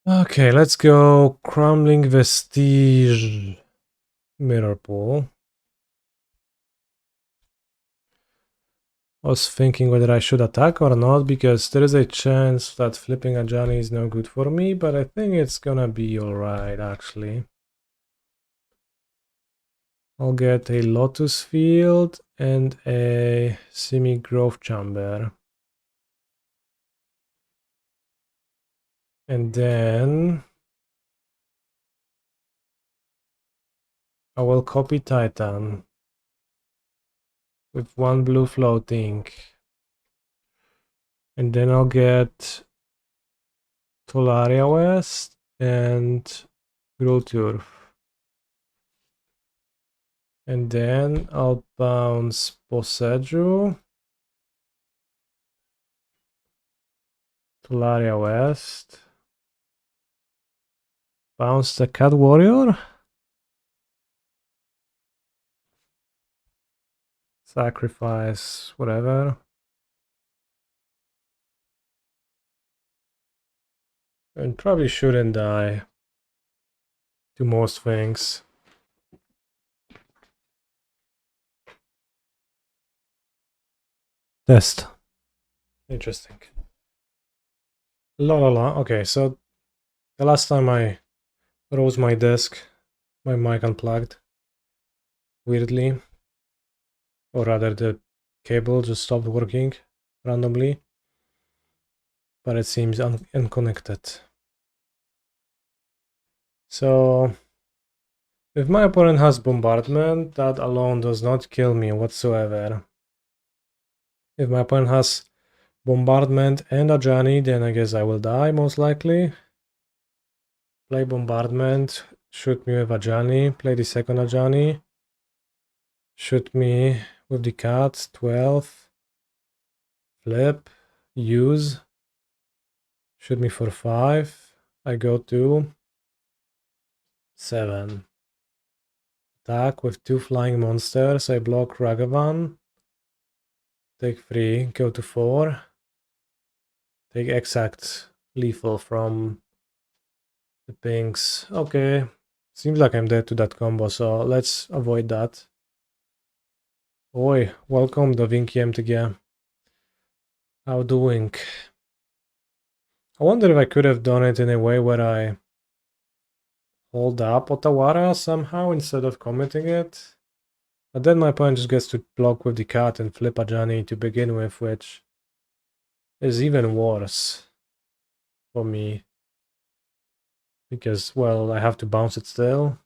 Okay, let's go Crumbling Vestige. Mirrorpool. I was thinking whether I should attack or not, because there is a chance that flipping a Johnny is no good for me, but I think it's gonna be alright, actually. I'll get a Lotus Field and a Simic Growth Chamber. And then I will copy Titan with 1 blue floating. And then I'll get Tolaria West and Gruul Turf. And then I'll bounce Boseiju, Tolaria West, bounce the Cat Warrior, sacrifice whatever, and probably shouldn't die to most things. Test. Interesting. La la la. Okay, so the last time I rose my desk, my mic unplugged. Weirdly. Or rather, the cable just stopped working randomly. But it seems unconnected. So, if my opponent has bombardment, that alone does not kill me whatsoever. If my opponent has bombardment and Ajani, then I guess I will die most likely. Play bombardment, shoot me with Ajani, play the second Ajani, shoot me with the cat, 12, flip, use, shoot me for 5, I go to 7. Attack with 2 flying monsters, I block Ragavan, take 3, go to 4, take exact lethal from the pinks. Okay, seems like I'm dead to that combo, so let's avoid that. Oi, welcome the Vinky MTGO. How doing? I wonder if I could have done it in a way where I hold up Otawara somehow instead of committing it. But then my opponent just gets to block with the cat and flip Ajani to begin with, which is even worse for me. Because, well, I have to bounce it still.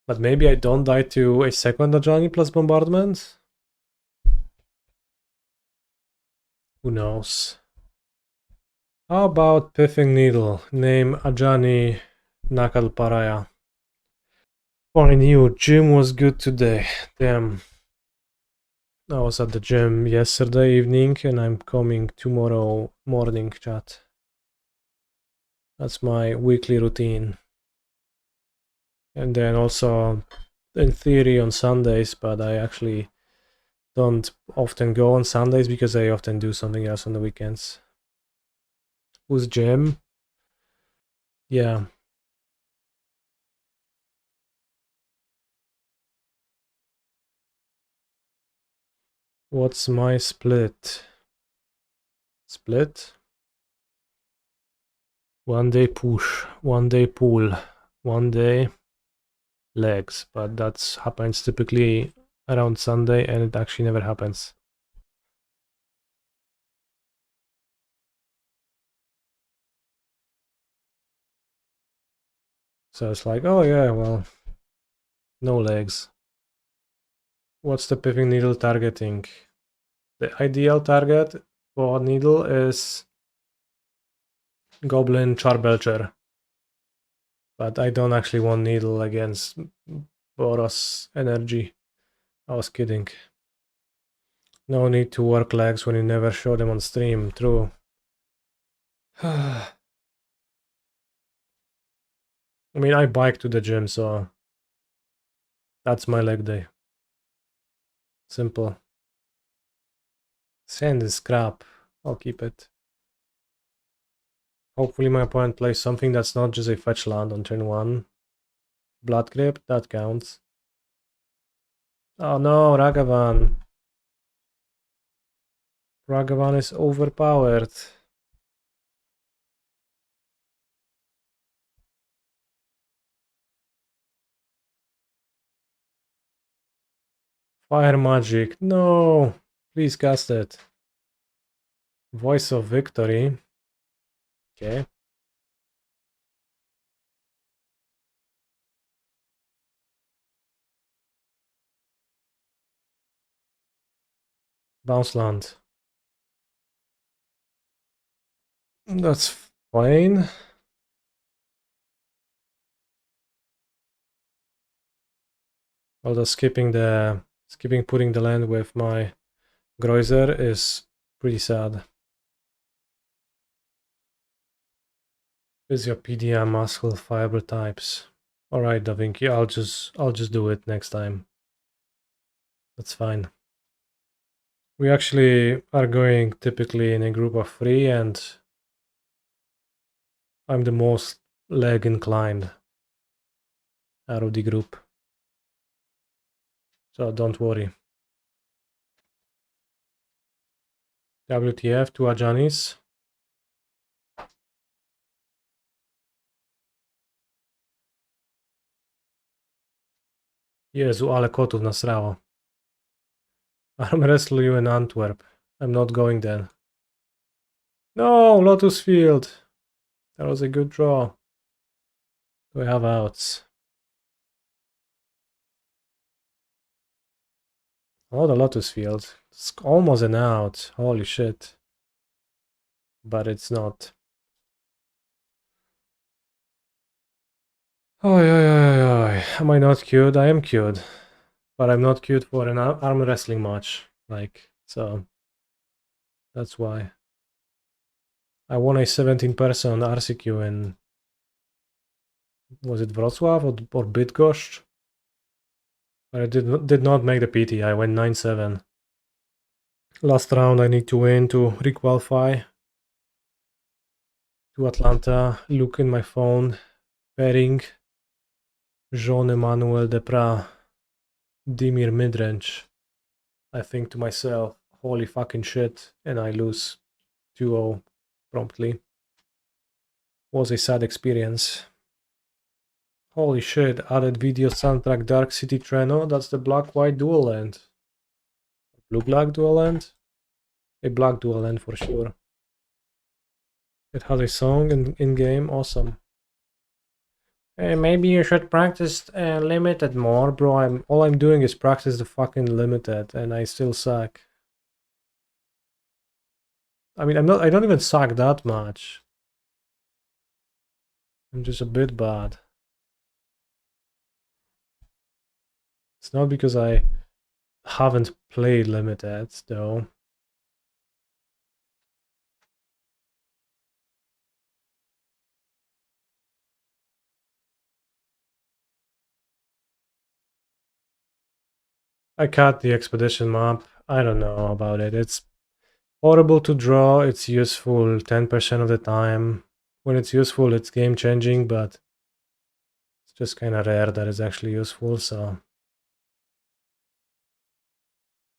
But maybe I don't die to a second Ajani plus bombardment? Who knows? How about Piffing Needle? Name Ajani Nakal Paraya. Fine, you. Gym was good today. Damn. I was at the gym yesterday evening and I'm coming tomorrow morning, chat. That's my weekly routine. And then also, in theory, on Sundays, but I actually don't often go on Sundays because I often do something else on the weekends. Who's gym? Yeah. What's my split? Split? 1 day push, 1 day pull, 1 day legs, but that happens typically around Sunday and it actually never happens. So it's like, oh yeah, well, no legs. What's the Piffing Needle targeting? The ideal target for Needle is Goblin Charbelcher. But I don't actually want Needle against Boros Energy. I was kidding. No need to work legs when you never show them on stream, true. I mean, I bike to the gym, so that's my leg day. Simple. Sand is crap. I'll keep it. Hopefully my opponent plays something that's not just a fetch land on turn 1. Blood Grip, that counts. Oh no, Ragavan. Ragavan is overpowered. Fire magic. No! Please cast it. Voice of Victory. Okay. Bounce land. That's fine. Although skipping putting the land with my Grazer is pretty sad. Is your PDM muscle fiber types? Alright, Da Vinci, I'll just do it next time. That's fine. We actually are going typically in a group of 3 and I'm the most leg inclined out of the group. So don't worry. WTF, 2 Ajanis. Jezu, ale kotów nasrało. Arm wrestle you in Antwerp. I'm not going then. No, Lotus Field. That was a good draw. Do I have outs? Oh, the Lotus Field. It's almost an out. Holy shit. But it's not. Oi, oi, oi, oi. Am I not cute? I am cute. But I'm not cute for an arm wrestling match. Like, so. That's why. I won a 17-person RCQ in... Was it Wrocław or Bydgoszcz? But I did not make the PT. I went 9-7. Last round I need to win to requalify to Atlanta. Look in my phone. Pairing. Jean-Emmanuel Deprat. Dimir Midrange. I think to myself, holy fucking shit, and I lose 2-0 promptly. Was a sad experience. Holy shit, added video soundtrack Dark City Treno, that's the black-white dual land. Blue-black dual land? A black dual land for sure. It has a song in-game, awesome. Hey, maybe you should practice limited more, bro. All I'm doing is practice the fucking limited, and I still suck. I mean, I don't even suck that much. I'm just a bit bad. It's not because I haven't played limited, though. I cut the expedition map. I don't know about it. It's horrible to draw. It's useful 10% of the time. When it's useful, it's game changing, but it's just kind of rare that it's actually useful, so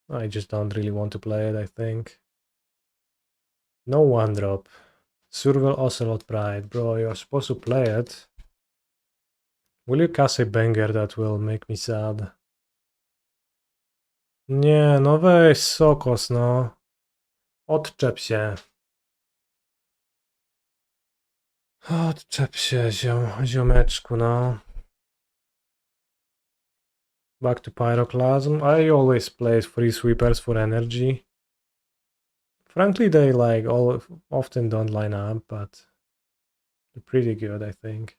I just don't really want to play it, I think. No one drop. Survival Ocelot Pride. Bro, you're supposed to play it. Will you cast a banger that will make me sad? Nie, no weź Sokos, no. Odczep się. Odczep się, ziomeczku, no. Back to Pyroclasm. I always play free sweepers for energy. Frankly, they like often don't line up, but they're pretty good, I think.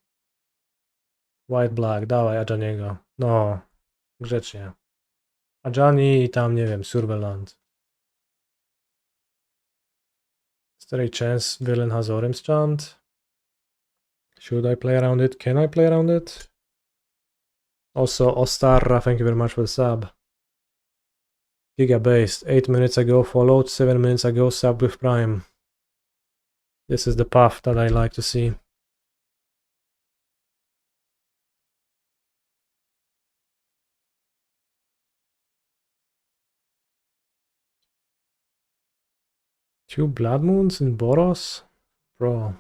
White Black, dawaj Ajaniego. No, grzecznie. Ajani i tam, nie wiem, Surveillant. Is there a chance villain has Orim's Chant? Should I play around it? Can I play around it? Also, Ostarra, thank you very much for the sub. Giga-based, 8 minutes ago followed, 7 minutes ago sub with Prime. This is the path that I like to see. Two Blood Moons in Boros? Bro.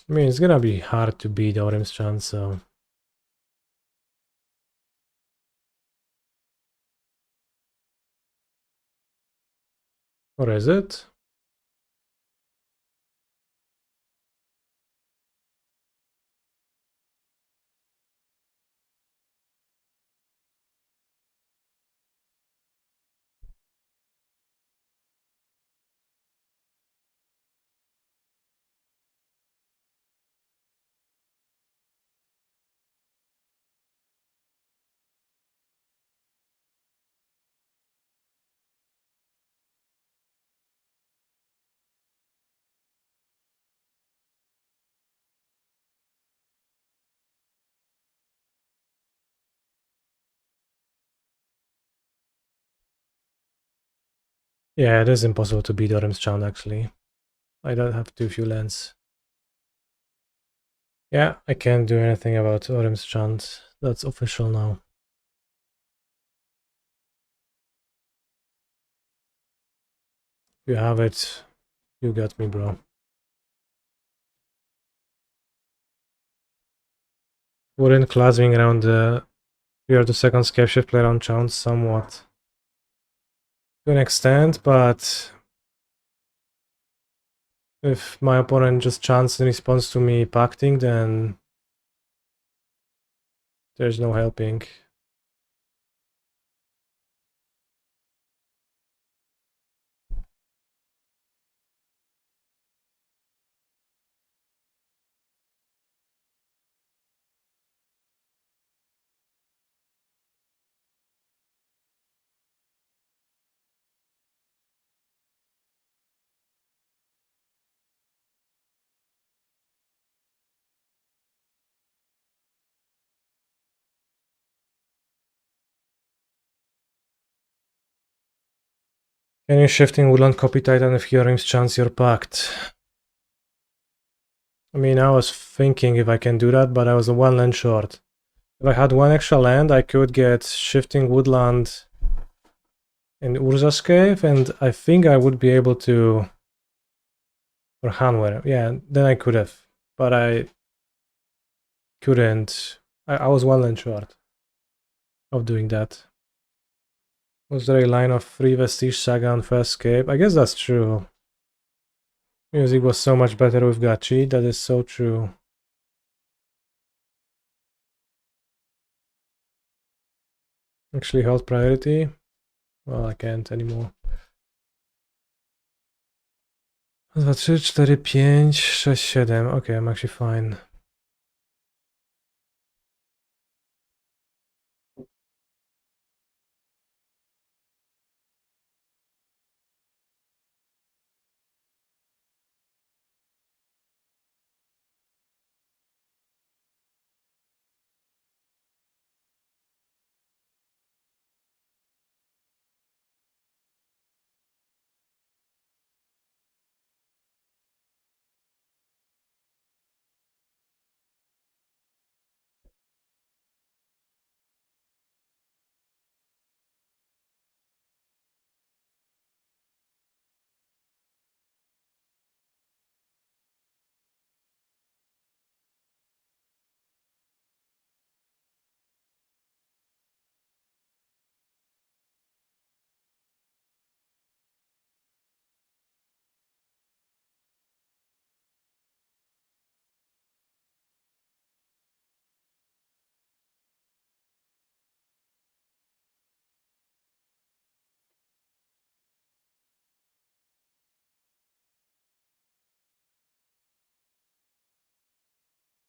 I mean, it's gonna be hard to beat Orim's Chance, so... Or is it? Yeah, it is impossible to beat Autumn's Chant actually. I don't have too few lands. Yeah, I can't do anything about Autumn's Chant. That's official now. You have it. You got me, bro. Wouldn't classing around the year the second Scapeshift play around Chant somewhat. To an extent, but if my opponent just chants in response to me pacting, then there's no helping. Can you Shifting Woodland copy Titan if Hyorim's chants your Pact? I mean, I was thinking if I can do that, but I was a one land short. If I had one extra land, I could get Shifting Woodland in Urza's Cave, and I think I would be able to... Or Hanweir, yeah, then I could have. But I couldn't. I was one land short of doing that. Was there a line of free Vestige Saga on first Scape? I guess that's true. Music was so much better with Gachi, that is so true. Actually held priority? Well, I can't anymore. 2, 3, 4, 5, 6, 7. Okay, I'm actually fine.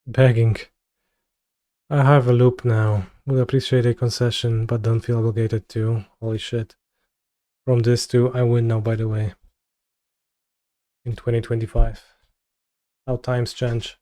Begging. I have a loop now. Would appreciate a concession, but don't feel obligated to. Holy shit. From this to I win now, by the way. In 2025. How times change.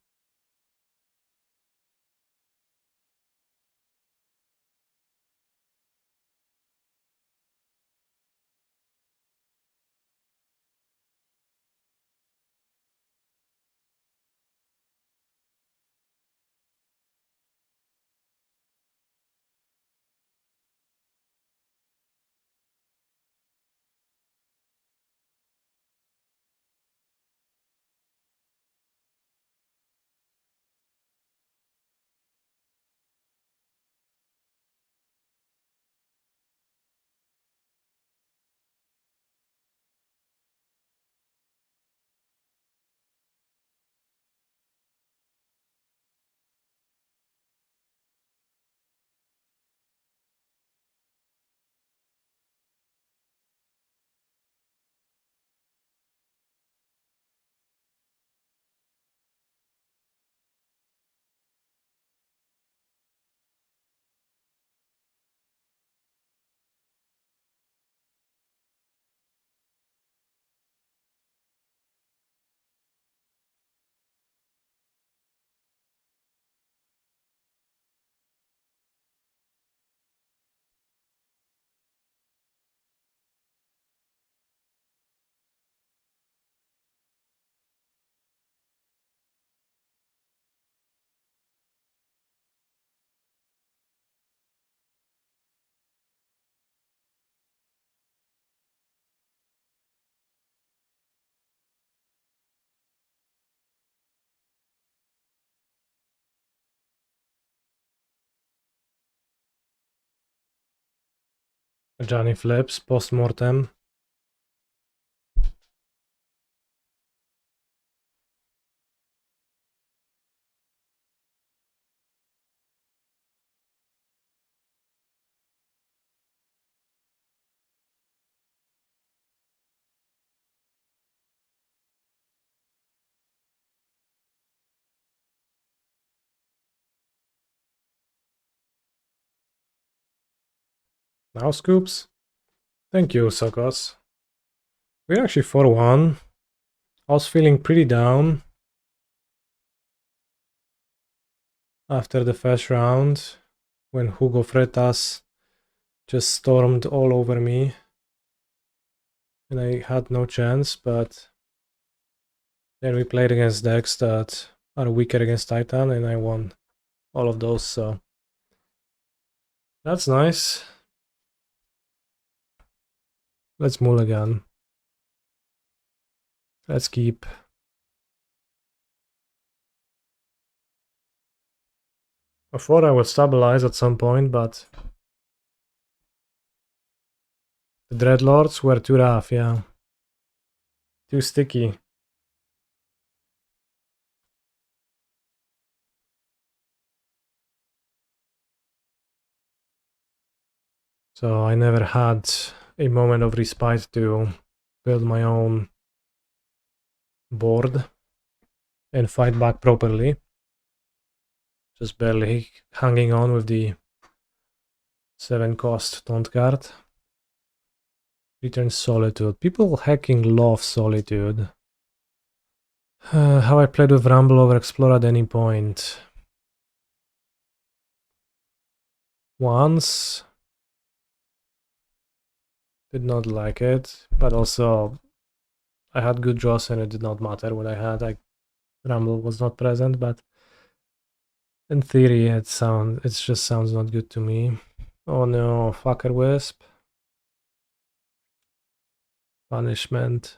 Johnny flips, post-mortem. Now scoops. Thank you, Sokos. We're actually 4-1. I was feeling pretty down after the first round when Hugo Freitas just stormed all over me and I had no chance, but then we played against decks that are weaker against Titan and I won all of those, so that's nice. Let's mulligan. Let's keep. I thought I would stabilize at some point, but the Dreadlords were too rough, yeah. Too sticky. So I never had a moment of respite to build my own board and fight back properly. Just barely hanging on with the 7-cost Taunt card. Return Solitude. People hacking love Solitude. How I played with Rumble over Explore at any point. Once. Did not like it, but also I had good draws and it did not matter what I had. Rumble was not present, but in theory it just sounds not good to me. Oh no, fucker wisp. Punishment.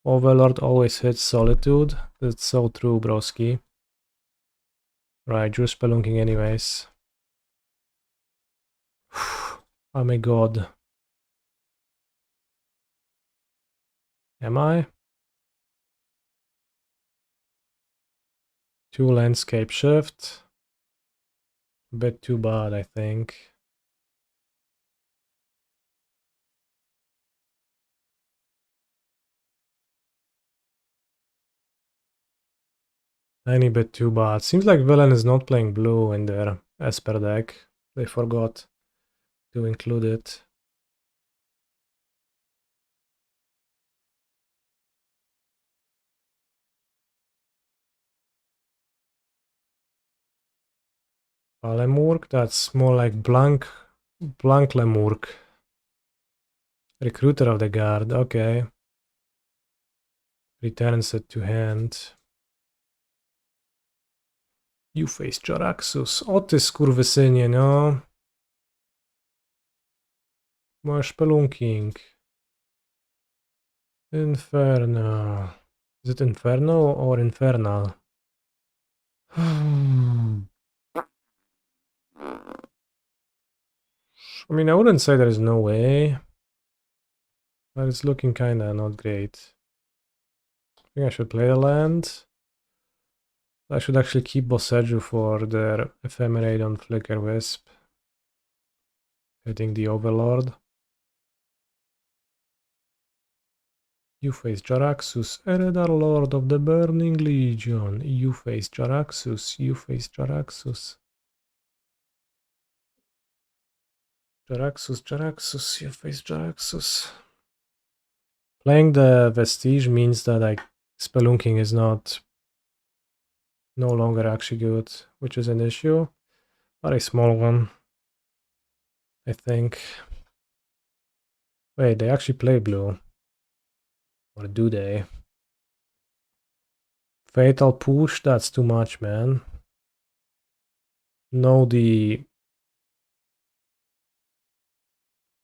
Overlord always hits Solitude. That's so true, broski. Right, drew Spelunking anyways. Oh my god. Am I? 2 landscape shift. A bit too bad, I think. Tiny bit too bad. Seems like Villain is not playing blue in their Esper deck. They forgot to include it. Lemurk, that's more like Blank Lemurk. Recruiter of the Guard, okay. Returns it to hand. You face Jaraxxus. O ty skurwysynie, no. More Spelunking. Inferno. Is it Inferno or Infernal? I mean, I wouldn't say there is no way, but it's looking kinda not great. I think I should play the land. I should actually keep Boseiju for their Ephemerate on Flicker Wisp. Hitting the Overlord. You face Jaraxxus, Eredar Lord of the Burning Legion. You face Jaraxxus, you face Jaraxxus. Jaraxxus, you face Jaraxxus. Playing the Vestige means that Spelunking is no longer actually good, which is an issue, but a small one, I think. Wait, they actually play blue. Or do they? Fatal Push, that's too much, man. Know the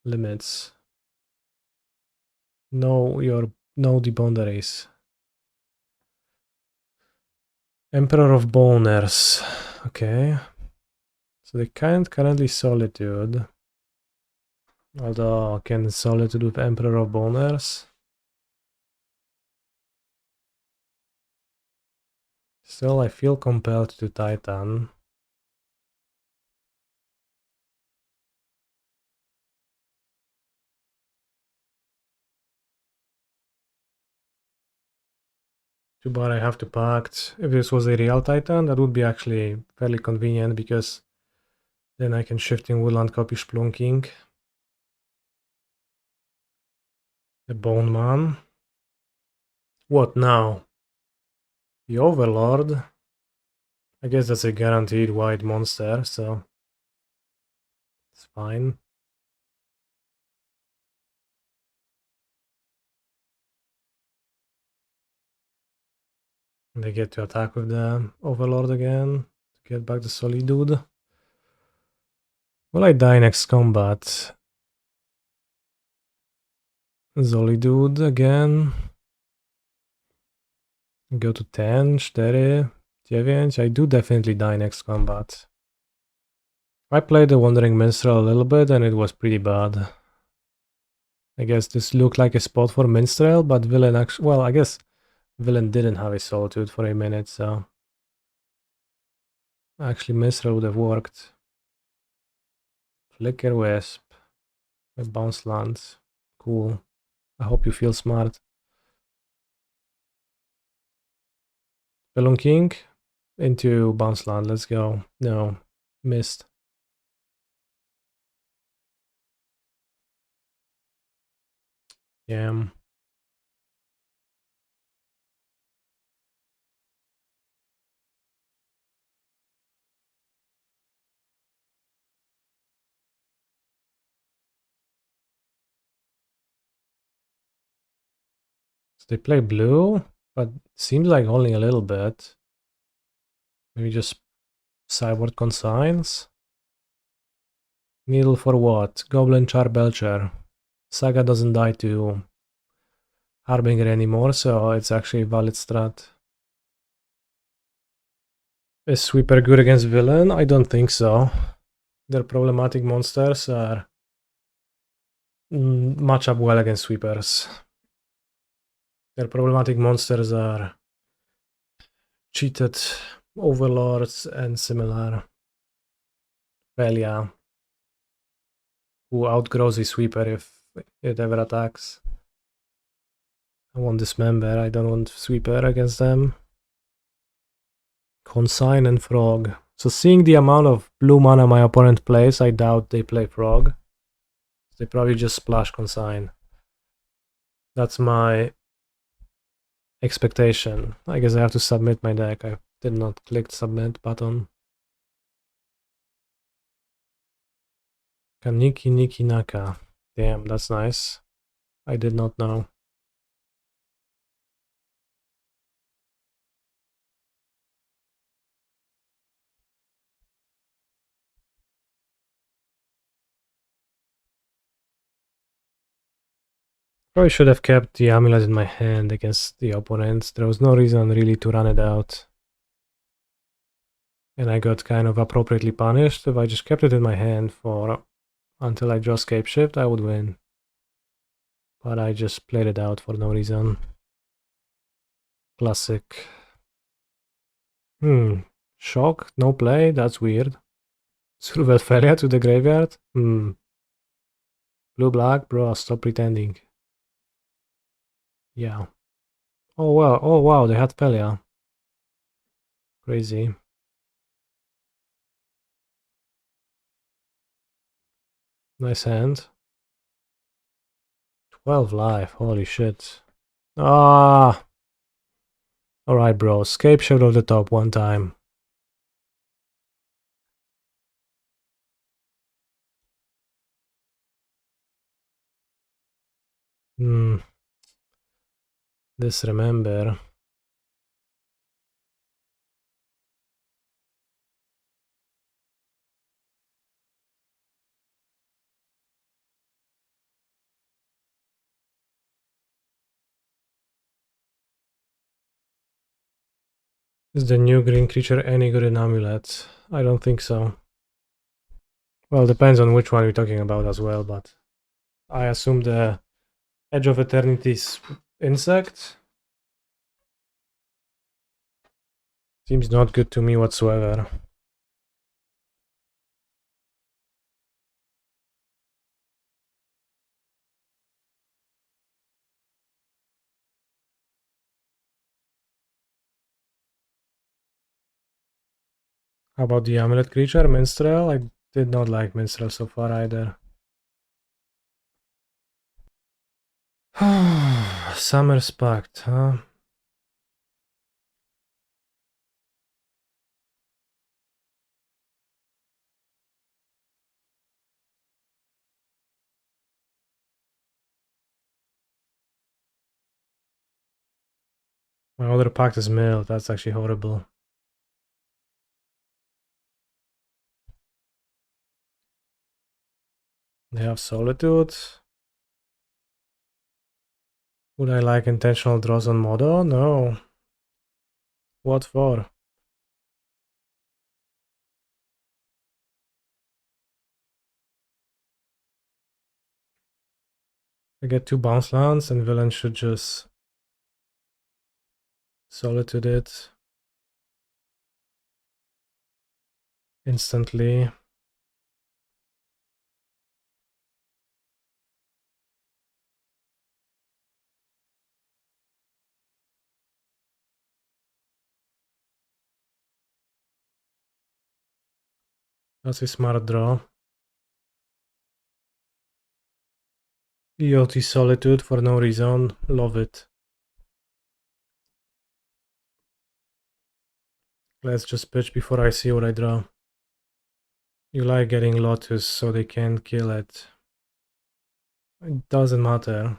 limits. Know the boundaries. Emperor of Boners. Okay. So they can't currently Solitude. Although I can solve it with Emperor of Boners. Still, I feel compelled to Titan. Too bad I have to Pact. If this was a real Titan, that would be actually fairly convenient because then I can Shifting Woodland, copy Spelunking. The Bone Man. What now? The Overlord? I guess that's a guaranteed white monster, so it's fine. They get to attack with the Overlord again to get back the Solitude. Will I die next combat? Solitude again. Go to 10, 4, 9. I do definitely die next combat. I played the Wandering Minstrel a little bit and it was pretty bad. I guess this looked like a spot for Minstrel, but Villain actually... Well, I guess Villain didn't have a Solitude for a minute, so... Actually, Minstrel would have worked. Flicker Wisp. A bounce lands. Cool. I hope you feel smart. Spelunking into bounce land. Let's go. No, missed. Yeah. So they play blue, but seems like only a little bit. Maybe just sideboard consigns. Needle for what? Goblin Charbelcher. Saga doesn't die to Harbinger anymore, so it's actually a valid strat. Is Sweeper good against Villain? I don't think so. Their problematic monsters are match up well against Sweepers. Their problematic monsters are cheated Overlords and similar. Velia, who outgrows a Sweeper if it ever attacks. I want Dismember, I don't want Sweeper against them. Consign and Frog. So seeing the amount of blue mana my opponent plays, I doubt they play Frog. They probably just splash Consign. That's my expectation. I guess I have to submit my deck. I did not click the submit button. Kaniki Niki Naka. Damn, that's nice. I did not know. Probably should have kept the amulet in my hand against the opponents. There was no reason really to run it out. And I got kind of appropriately punished. If I just kept it in my hand for until I draw Scapeshift, I would win. But I just played it out for no reason. Classic. Shock, no play, that's weird. Survelfelia to the graveyard? Blue-black, bro, stop pretending. Yeah. Oh wow, they had Felia. Crazy. Nice hand. 12 life, holy shit. Ah! Alright, bro, Scapeshift of the top one time. Dismember. Is the new green creature any good in Amulet? I don't think so. Well, depends on which one you're talking about as well, but I assume the Edge of Eternity's insect. Seems not good to me whatsoever. How about the Amulet creature, Minstrel? I did not like Minstrel so far either. Summer's Pact, huh? My other Pact is milled, that's actually horrible. They have Solitude. Would I like intentional draws on Modo? No. What for? I get 2 bounce lands and villain should just Solitude it instantly. That's a smart draw. EOT Solitude for no reason. Love it. Let's just pitch before I see what I draw. You like getting Lotus so they can't kill it. It doesn't matter.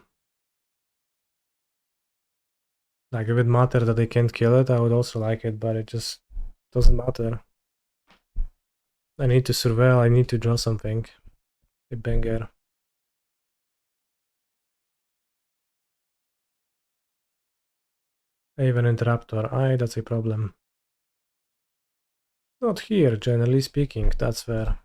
Like, if it mattered that they can't kill it, I would also like it, but it just doesn't matter. I need to surveil, I need to draw something. A banger. Even Interruptor, aye, that's a problem. Not here, generally speaking, that's fair.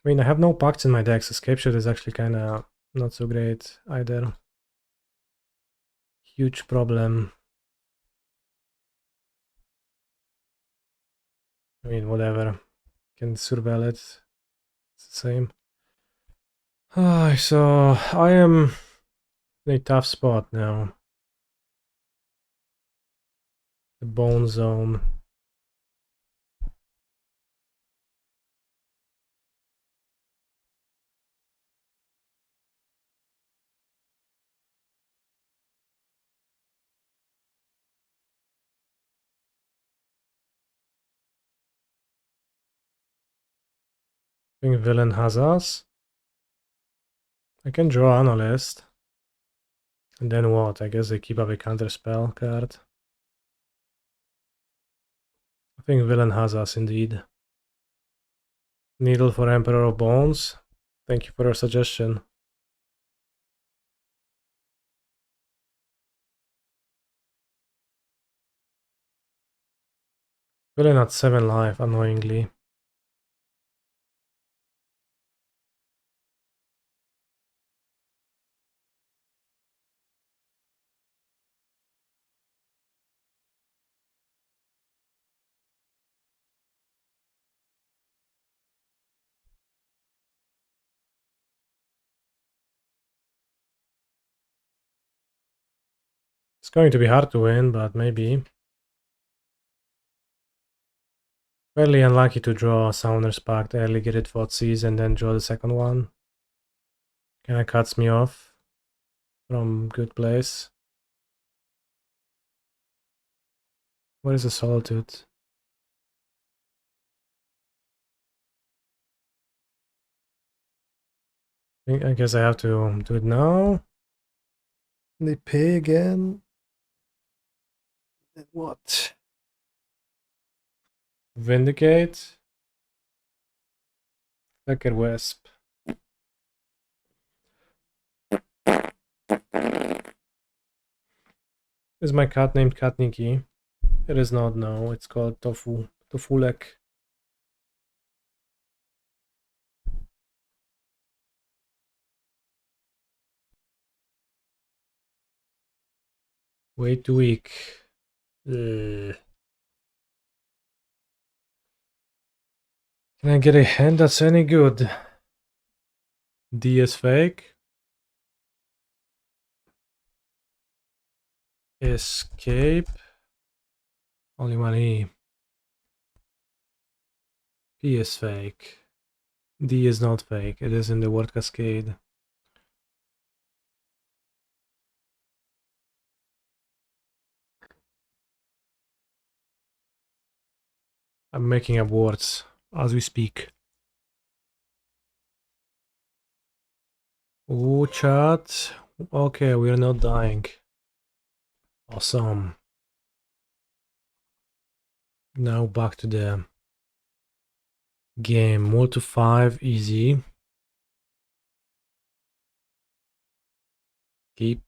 I mean, I have no pacts in my deck, so Scapeshift is actually kinda not so great either. Huge problem. I mean, whatever. Can surveil it. It's the same. So, I am in a tough spot now. The Bone Zone. I think Villain has us. I can draw Analyst. And then what? I guess they keep up a counterspell card. I think Villain has us indeed. Needle for Emperor of Bones. Thank you for your suggestion. Villain at 7 life, annoyingly. It's going to be hard to win, but maybe. Fairly unlucky to draw Summoner's Pact early, get it for Seas, and then draw the second one. Kinda cuts me off from good place. What is a Solitude? I guess I have to do it now. They pay again. Then what? Vindicate. Hacker Wisp. Is my cat named Katniki? It is not, no. It's called Tofu. to Fulek. Way too weak. Ugh. Can I get a hand that's any good? D is fake. Escape. Only one E. P is fake. D is not fake. It is in the word cascade. I'm making up words as we speak. Oh, chat. Okay, we're not dying. Awesome. Now back to the game. More to 5, easy. Keep.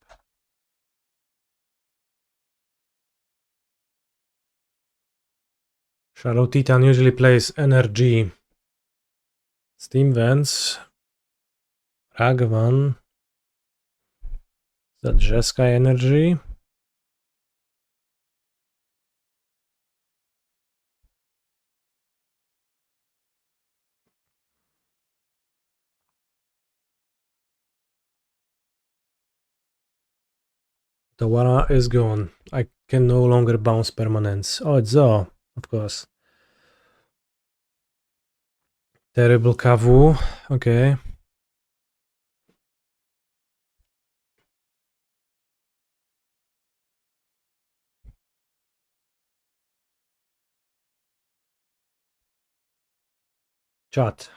Shadow Titan usually plays energy. Steam Vents. Ragavan. That Jeskai energy. Otawara is gone. I can no longer bounce permanents. Oh, it's Zo, of course. Terrible Kavu. Okay. Chat.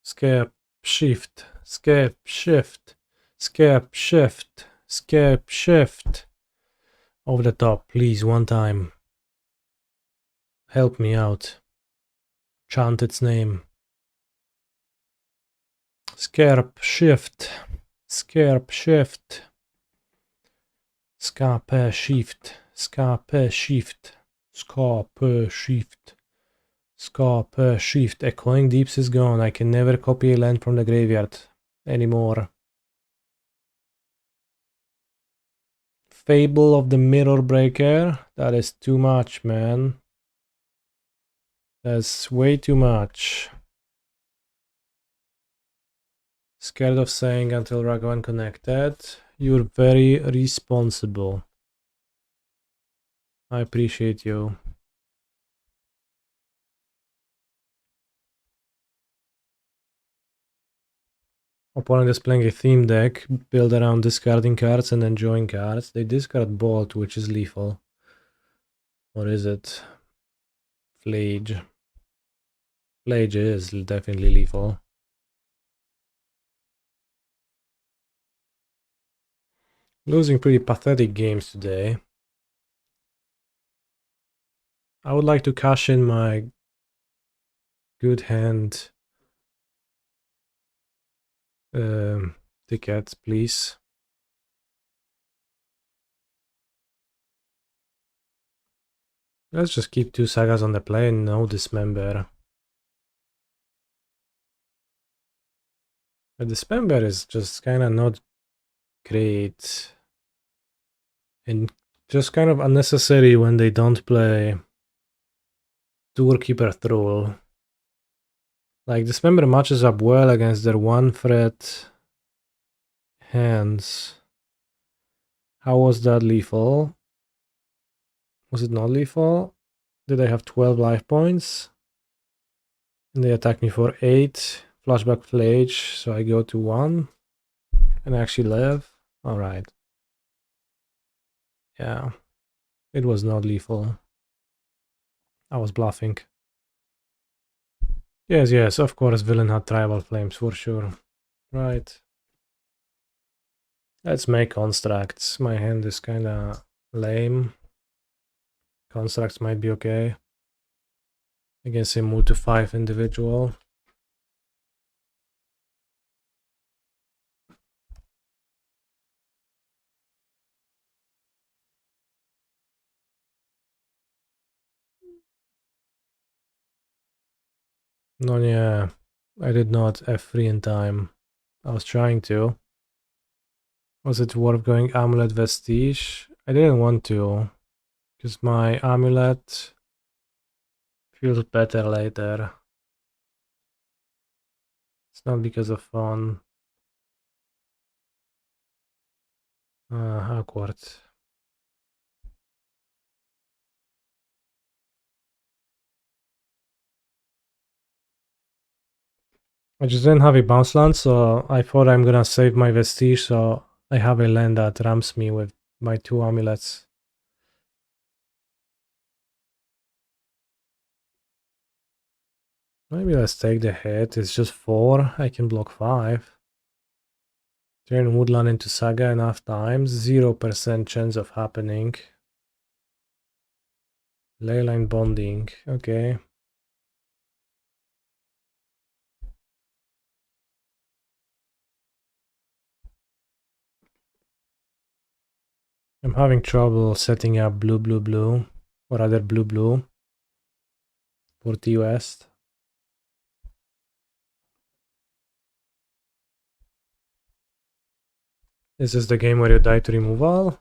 Scapeshift. Scapeshift. Scapeshift. Scapeshift. Over the top, please, one time. Help me out. Chant its name. Scapeshift. Scapeshift. Scapeshift. Scapeshift. Scapeshift. Scapeshift. Echoing Deeps is gone. I can never copy a land from the graveyard anymore. Fable of the Mirror Breaker. That is too much, man. That's way too much. Scared of saying until Ragavan connected. You're very responsible. I appreciate you. Opponent is playing a theme deck built around discarding cards and enjoying cards. They discard Bolt, which is lethal. Or is it? Flage. Flage is definitely lethal. Losing pretty pathetic games today. I would like to cash in my good hand tickets, please. Let's just keep 2 sagas on the play and no Dismember. The Dismember is just kind of not great. And just kind of unnecessary when they don't play Doorkeeper Thrall. Like, Dismember matches up well against their 1-threat hands. How was that lethal? Was it not lethal? Did I have 12 life points? And they attack me for 8. Flashback Flage, so I go to 1. And I actually live. Alright. Yeah. It was not lethal. I was bluffing. Yes, yes, of course, villain had tribal flames for sure. Right. Let's make constructs. My hand is kinda lame. Constructs might be okay. Against a multi 5 individual. No, yeah. I did not F3 in time. I was trying to. Was it worth going Amulet Vestige? I didn't want to. Because my Amulet feels better later. It's not because of fun. Awkward. I just didn't have a bounce land, so I thought I'm gonna save my Vestige, so I have a land that ramps me with my 2 amulets. Maybe let's take the hit. It's just 4. I can block 5. Turn Woodland into Saga enough times. 0% chance of happening. Leyline Bonding. Okay. I'm having trouble setting up blue, blue, blue. Or rather blue, blue. For T West. Is this the game where you die to removal?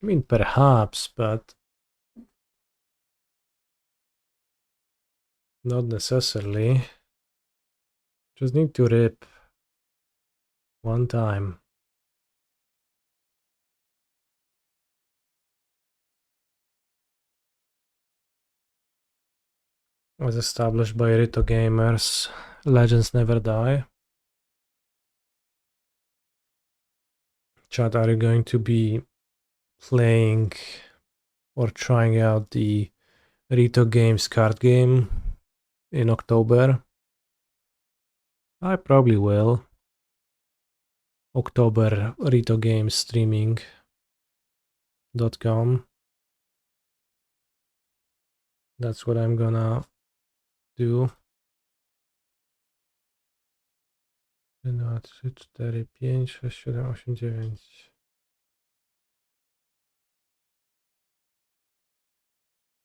I mean, perhaps, but not necessarily. Just need to rip one time. As established by Rito Gamers, legends never die. Chat, are you going to be playing or trying out the Rito Games card game in October? I probably will. October Rito Games streaming.com. That's what I'm gonna do. 1, 2, 3, 4, 5, 6, 7, 8, 9.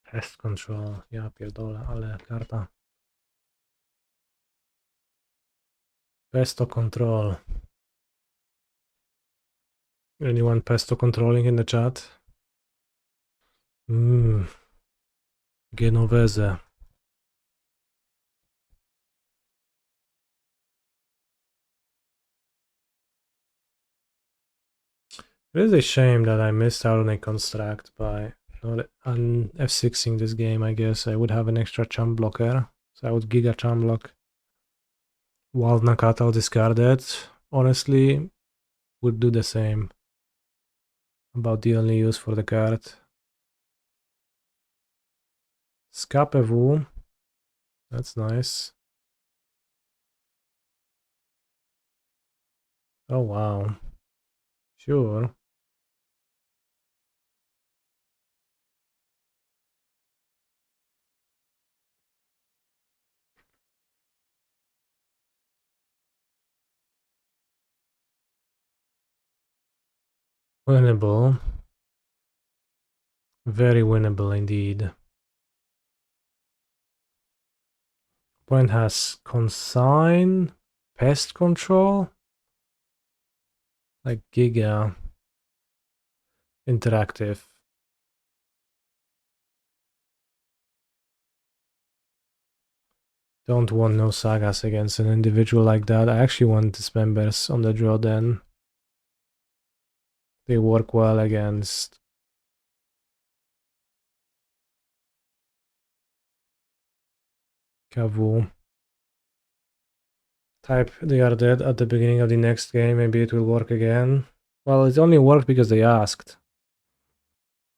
Pest Control, ja pierdolę, ale karta. Pesto Control. Anyone pesto controlling in the chat? Genovese. It is a shame that I missed out on a construct by not F6ing this game, I guess. I would have an extra chump blocker, so I would Giga chump block. Wild Nakata discarded. Honestly, would do the same. About the only use for the card. Scapevu. That's nice. Oh wow. Sure. Winnable. Very winnable indeed. Opponent has Consign, Pest Control, like Giga, Interactive. Don't want no Sagas against an individual like that. I actually want Dismembers on the draw then. They work well against Kavu. Type they are dead at the beginning of the next game, maybe it will work again. Well, it only worked because they asked.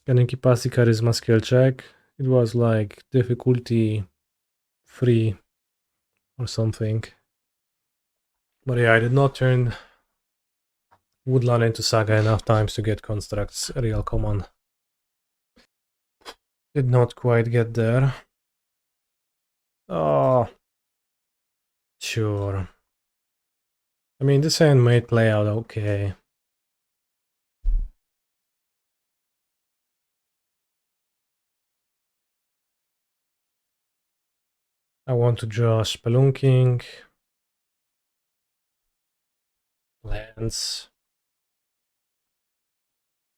Can you pass the Charisma skill check? It was like difficulty 3 or something. But yeah, I did not turn Woodland into Saga enough times to get constructs real common. Did not quite get there. Oh, sure. I mean, this hand might play out okay. I want to draw Spelunking. Lands.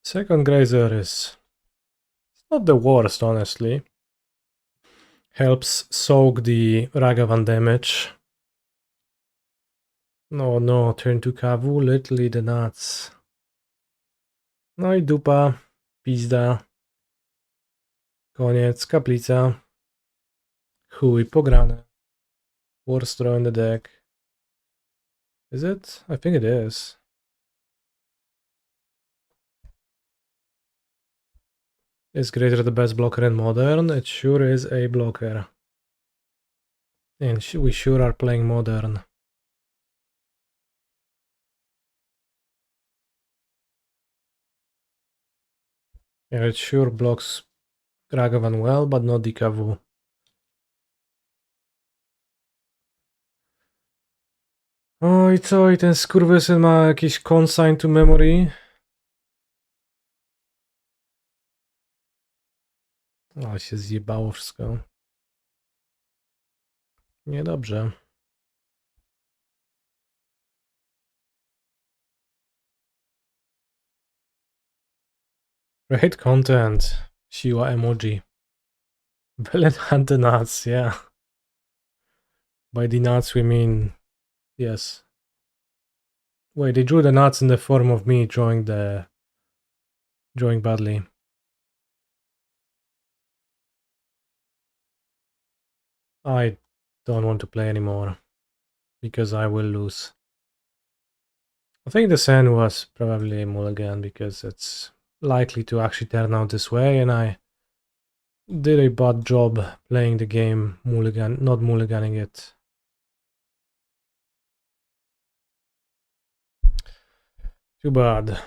Second Grazer is not the worst, honestly. Helps soak the Ragavan damage. No, turn to Kavu, literally the nuts. No i dupa, pizda. Koniec, kaplica. Chuj, pograne. Worst draw in the deck. Is it? I think it is. Is Grazer the best blocker in Modern? It sure is a blocker. And we sure are playing Modern. Yeah, it sure blocks Ragavan well, but not the Kavu. Oj, co? I ten skurwysyn ma jakiś consign to memory? O, się zjebało wszystko. Niedobrze. Great content. Siła emoji. Villain hunt the nuts, yeah. By the nuts we mean... yes. Wait, they drew the nuts in the form of me drawing badly. I don't want to play anymore. Because I will lose. I think the Sen was probably a mulligan because it's likely to actually turn out this way, and I did a bad job playing the game not mulliganing it. Too bad.